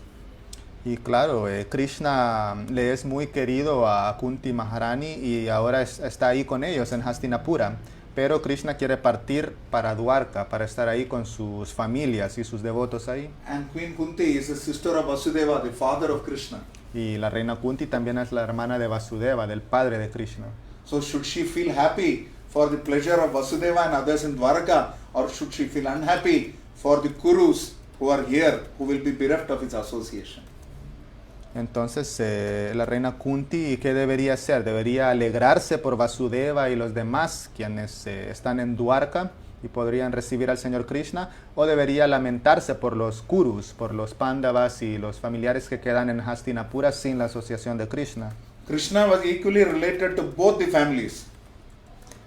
Y claro, Krishna le es muy querido a Kunti Maharani y ahora está ahí con ellos en Hastinapura. Pero Krishna quiere partir para Dwarka, para estar ahí con sus familias y sus devotos ahí. And Queen Kunti is the sister of Vasudeva, the father of Krishna. Y la reina Kunti también es la hermana de Vasudeva, del padre de Krishna. So should she feel happy for the pleasure of Vasudeva and others in Dwarka, or should she feel unhappy for the Kurus who are here, who will be bereft of its association? Entonces, la reina Kunti, ¿qué debería hacer? ¿Debería alegrarse por Vasudeva y los demás quienes están en Dwarka y podrían recibir al Señor Krishna? ¿O debería lamentarse por los Kurus, por los Pandavas y los familiares que quedan en Hastinapura sin la asociación de Krishna? Krishna was equally related to both the families,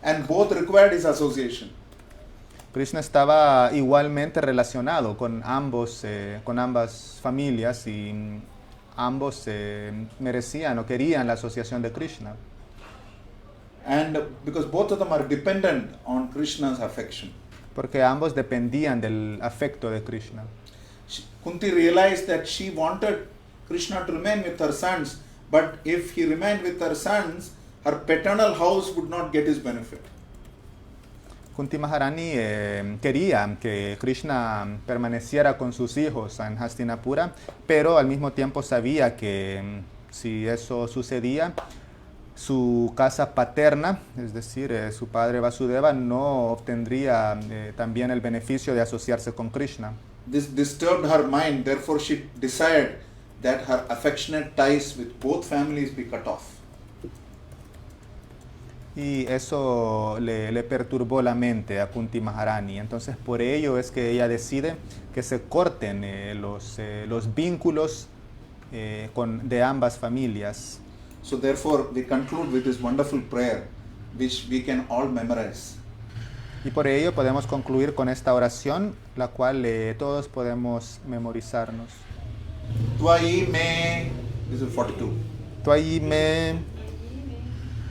and both required his association. Krishna estaba igualmente relacionado con ambas familias y ambos merecían o querían la asociación de Krishna. And because both of them are dependent on Krishna's affection. Porque ambos dependían del afecto de Krishna. Kunti realized that she wanted Krishna to remain with her sons, but if he remained with her sons, her paternal house would not get his benefit. Kunti Maharani quería que Krishna permaneciera con sus hijos en Hastinapura, pero al mismo tiempo sabía que si eso sucedía, su casa paterna, es decir, su padre Vasudeva, no obtendría también el beneficio de asociarse con Krishna. This disturbed her mind, therefore she decided that her affectionate ties with both families be cut off. Y eso le perturbó la mente a Kunti Maharani. Entonces, por ello es que ella decide que se corten los vínculos de ambas familias. So therefore, we conclude with this wonderful prayer, which we can all memorize. Y por ello podemos concluir con esta oración, la cual todos podemos memorizarnos. Tvai me, this is 42. Tvai me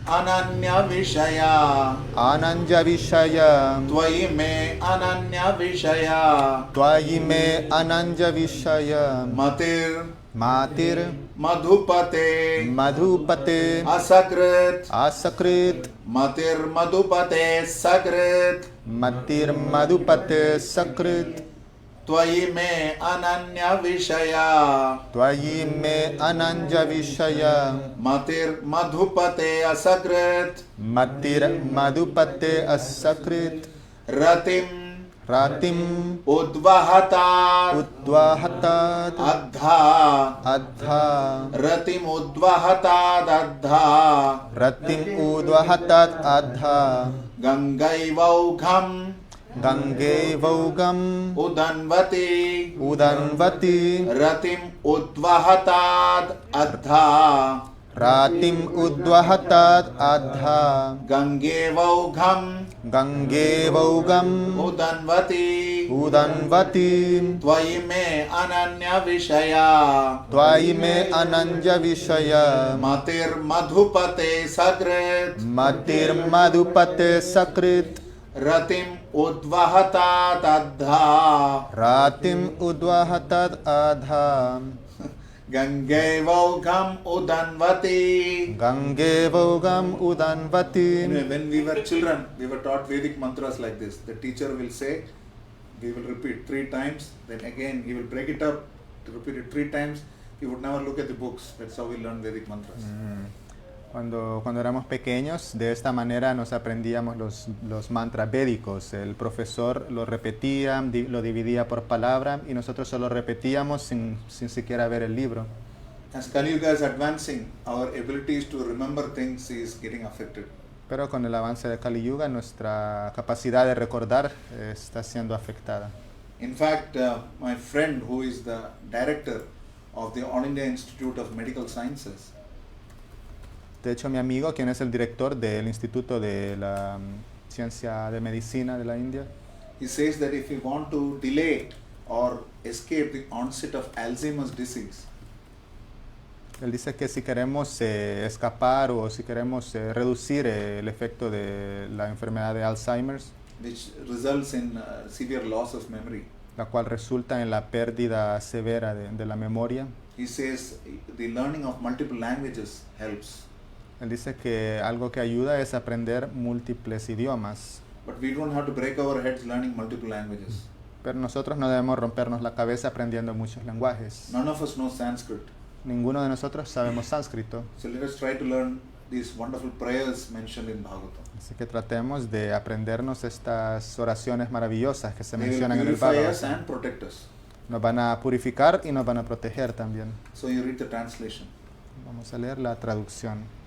Ananya Vishaya. Ananya Vishaya. Tvai me Ananya Vishaya. Tvai me Ananya Vishaya. Matir Madhupate Asakrit Matir Madhupate Sakrit Tvai me Ananya Vishaya. Matir Madhupate Asakrit Ratim Udvahatat Adha Ratim Udvahatat Adha Gangaivaugam Udanvati Ratim Udvahatat Adha Gangevaugam Udanvati Tvai me Ananya Vishaya. Matir Madhupate Sakrit Ratim Udvahatat Adha Gangevaugam Udanvati. Anyway, when we were children, we were taught Vedic mantras like this. The teacher will say, we will repeat 3 times, then again he will break it up to repeat it 3 times. He would never look at the books. That's how we learn Vedic mantras. Cuando éramos pequeños, de esta manera nos aprendíamos los mantras védicos. El profesor lo repetía, lo dividía por palabra y nosotros solo repetíamos sin siquiera ver el libro. As Kali Yuga is advancing, our abilities to remember things is getting affected. Pero con el avance de Kali Yuga, nuestra capacidad de recordar está siendo afectada. In fact, my friend who is the director of the All India Institute of Medical Sciences, De hecho, mi amigo, quien es el director del Instituto de la Ciencia de Medicina de la India, he says that if we want to delay or escape the onset of Alzheimer's disease, él dice que si queremos escapar o si queremos reducir el efecto de la enfermedad de Alzheimer's, which results in severe loss of memory, la cual resulta en la pérdida severa de la memoria, he says the learning of multiple languages helps. él dice que algo que ayuda es aprender múltiples idiomas. But we don't have to break our heads learning multiple languages. Pero nosotros no debemos rompernos la cabeza aprendiendo muchos lenguajes. None of us know Sanskrit. Ninguno de nosotros sabemos sánscrito. So let us try to learn these wonderful prayers mentioned in Bhagavatam. Así que tratemos de aprendernos estas oraciones maravillosas que se They will mencionan en el purify us Bhagavatam. and protect us. Nos van a purificar y nos van a proteger también. So you read the translation. Vamos a leer la traducción.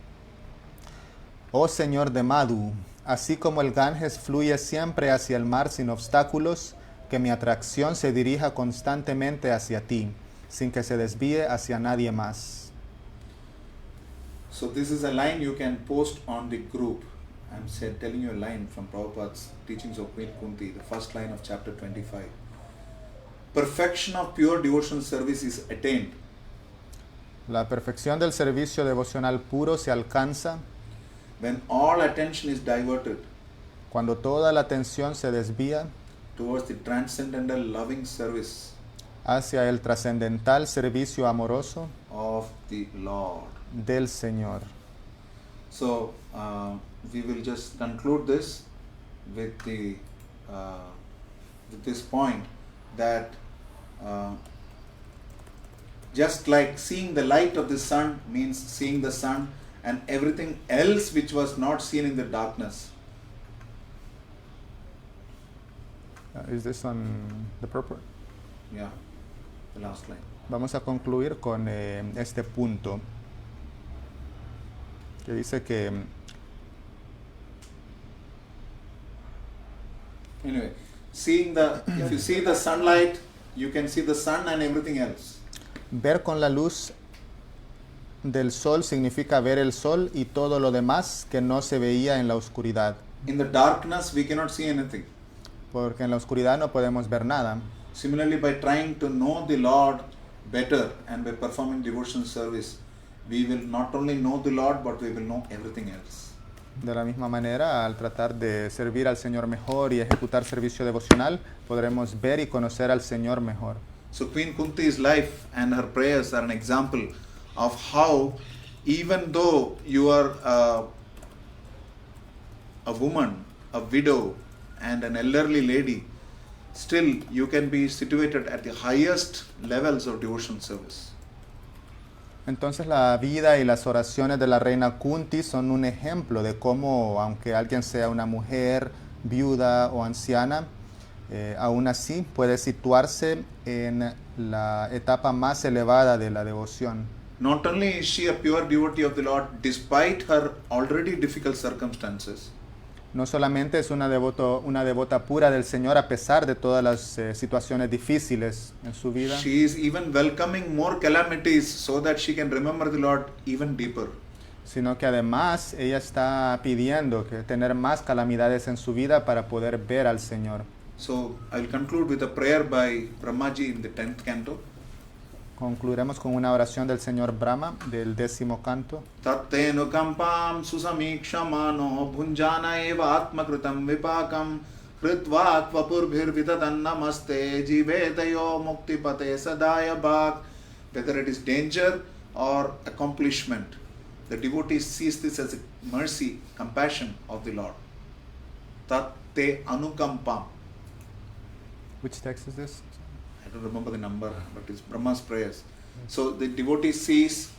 Oh Señor de Madhu, así como el Ganges fluye siempre hacia el mar sin obstáculos, que mi atracción se dirija constantemente hacia ti, sin que se desvíe hacia nadie más. So this is a line you can post on the group. I'm telling you a line from Prabhupada's teachings of Queen Kunti, the first line of chapter 25. Perfection of pure devotional service is attained La perfección del servicio devocional puro se alcanza when all attention is diverted cuando toda la atención se desvía towards the transcendental loving service hacia el trascendental servicio amoroso of the Lord. del Señor. So we will just conclude this with this point that just like seeing the light of the sun means seeing the sun and everything else which was not seen in the darkness. Is this on the purpose? Yeah, the last line. Vamos a concluir con este punto que dice que Anyway, if you see the sunlight, you can see the sun and everything else. ver con la luz del sol significa ver el sol y todo lo demás que no se veía en la oscuridad, In the darkness, we cannot see anything. porque en la oscuridad no podemos ver nada. Similarly, by trying to know the Lord better and by performing devotional service, we will not only know the Lord, but we will know everything else. De la misma manera, al tratar de servir al Señor mejor y ejecutar servicio devocional, podremos ver y conocer al Señor mejor. So Queen Kunti's life and her prayers are an example of how, even though you are a woman, a widow, and an elderly lady, still you can be situated at the highest levels of devotional service. Entonces la vida y las oraciones de la reina Kunti son un ejemplo de cómo, aunque alguien sea una mujer, viuda o anciana, aún así puede situarse en la etapa más elevada de la devoción. Not only is she a pure devotee of the Lord despite her already difficult circumstances, No solamente es una devota pura del Señor a pesar de todas las situaciones difíciles en su vida, she is even welcoming more calamities so that she can remember the Lord even deeper. sino que además ella está pidiendo que tener más calamidades en su vida para poder ver al Señor. So I will conclude with a prayer by Brahmaji in the 10th canto. Concluiremos con una oración del Señor Brahma del 10º canto. Tattenu kampam susamikshmano bhunjana eva atmakritam vipakam kritva kvapurбhir namaste jivetayo muktipate sadaya bhak. Whether it is danger or accomplishment, the devotee sees this as a mercy, compassion of the Lord. Tatte anukampam. Which text is this? I don't remember the number, but it's Brahma's prayers. So the devotee sees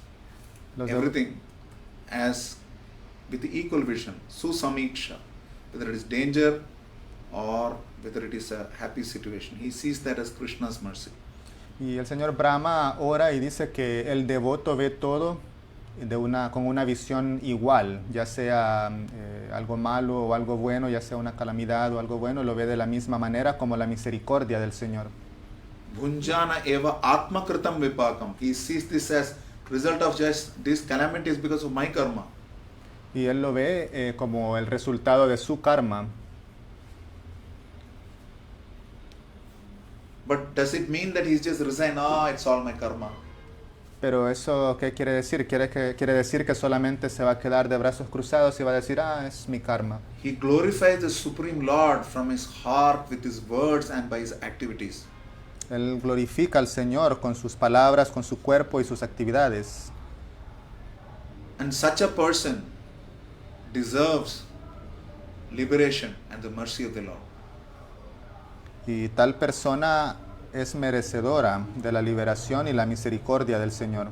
Los, everything as with equal vision, susamiksha, whether it is danger or whether it is a happy situation. He sees that as Krishna's mercy. Y el señor Brahma ora y dice que el devoto ve todo con una visión igual, ya sea algo malo o algo bueno, ya sea una calamidad o algo bueno, lo ve de la misma manera como la misericordia del Señor. Bhunjana eva atmakritam vipakam. He sees this as result of just this calamity is because of my karma. Y él lo ve como el resultado de su karma. But does it mean that he's just resigned? It's all my karma. Pero eso, ¿qué quiere decir? Quiere decir que solamente se va a quedar de brazos cruzados y va a decir, es mi karma. He glorifies the Supreme Lord from his heart with his words and by his activities. Él glorifica al Señor con sus palabras, con su cuerpo y sus actividades. And such a person deserves liberation and the mercy of the Lord. Y tal persona es merecedora de la liberación y la misericordia del Señor.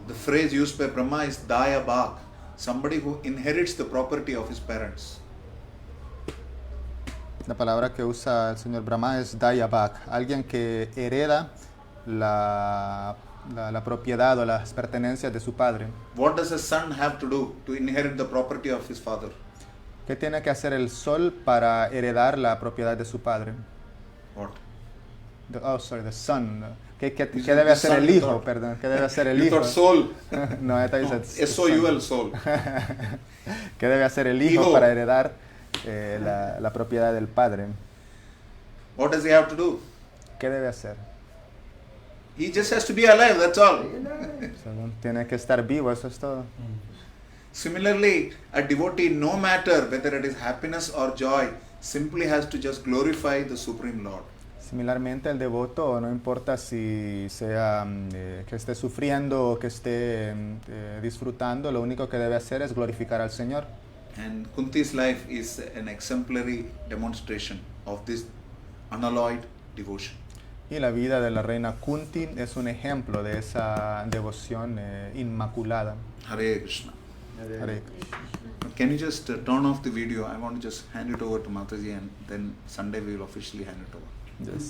The phrase used by Brahma is Daya Bhak, somebody who inherits the property of his parents. La palabra que usa el señor Brahma es Dayabak, alguien que hereda la propiedad o las pertenencias de su padre. What does a son have to do to inherit the property of his father? ¿Qué tiene que hacer el sol para heredar la propiedad de su padre? What? The son. ¿Qué You debe said hacer the el son, hijo? you thought. Perdón, ¿qué debe hacer el You hijo? thought soul. No, esta dice S-O-U-L, soul. ¿Qué debe hacer el hijo Hijo. para heredar la propiedad del padre? What does he have to do? ¿Qué debe hacer? He just has to be alive, that's all. Según tiene que estar vivo, eso es todo. Similarly, a devotee, no matter whether it is happiness or joy, simply has to just glorify the Supreme Lord. Similarmente, el devoto, no importa si sea que esté sufriendo o que esté disfrutando, lo único que debe hacer es glorificar al Señor. And Kunti's life is an exemplary demonstration of this unalloyed devotion. Y la vida de la reina Kunti es un ejemplo de esa devoción inmaculada. Hare Krishna. Hare Krishna. Can you just turn off the video? I want to just hand it over to Mataji and then Sunday we will officially hand it over. Yes.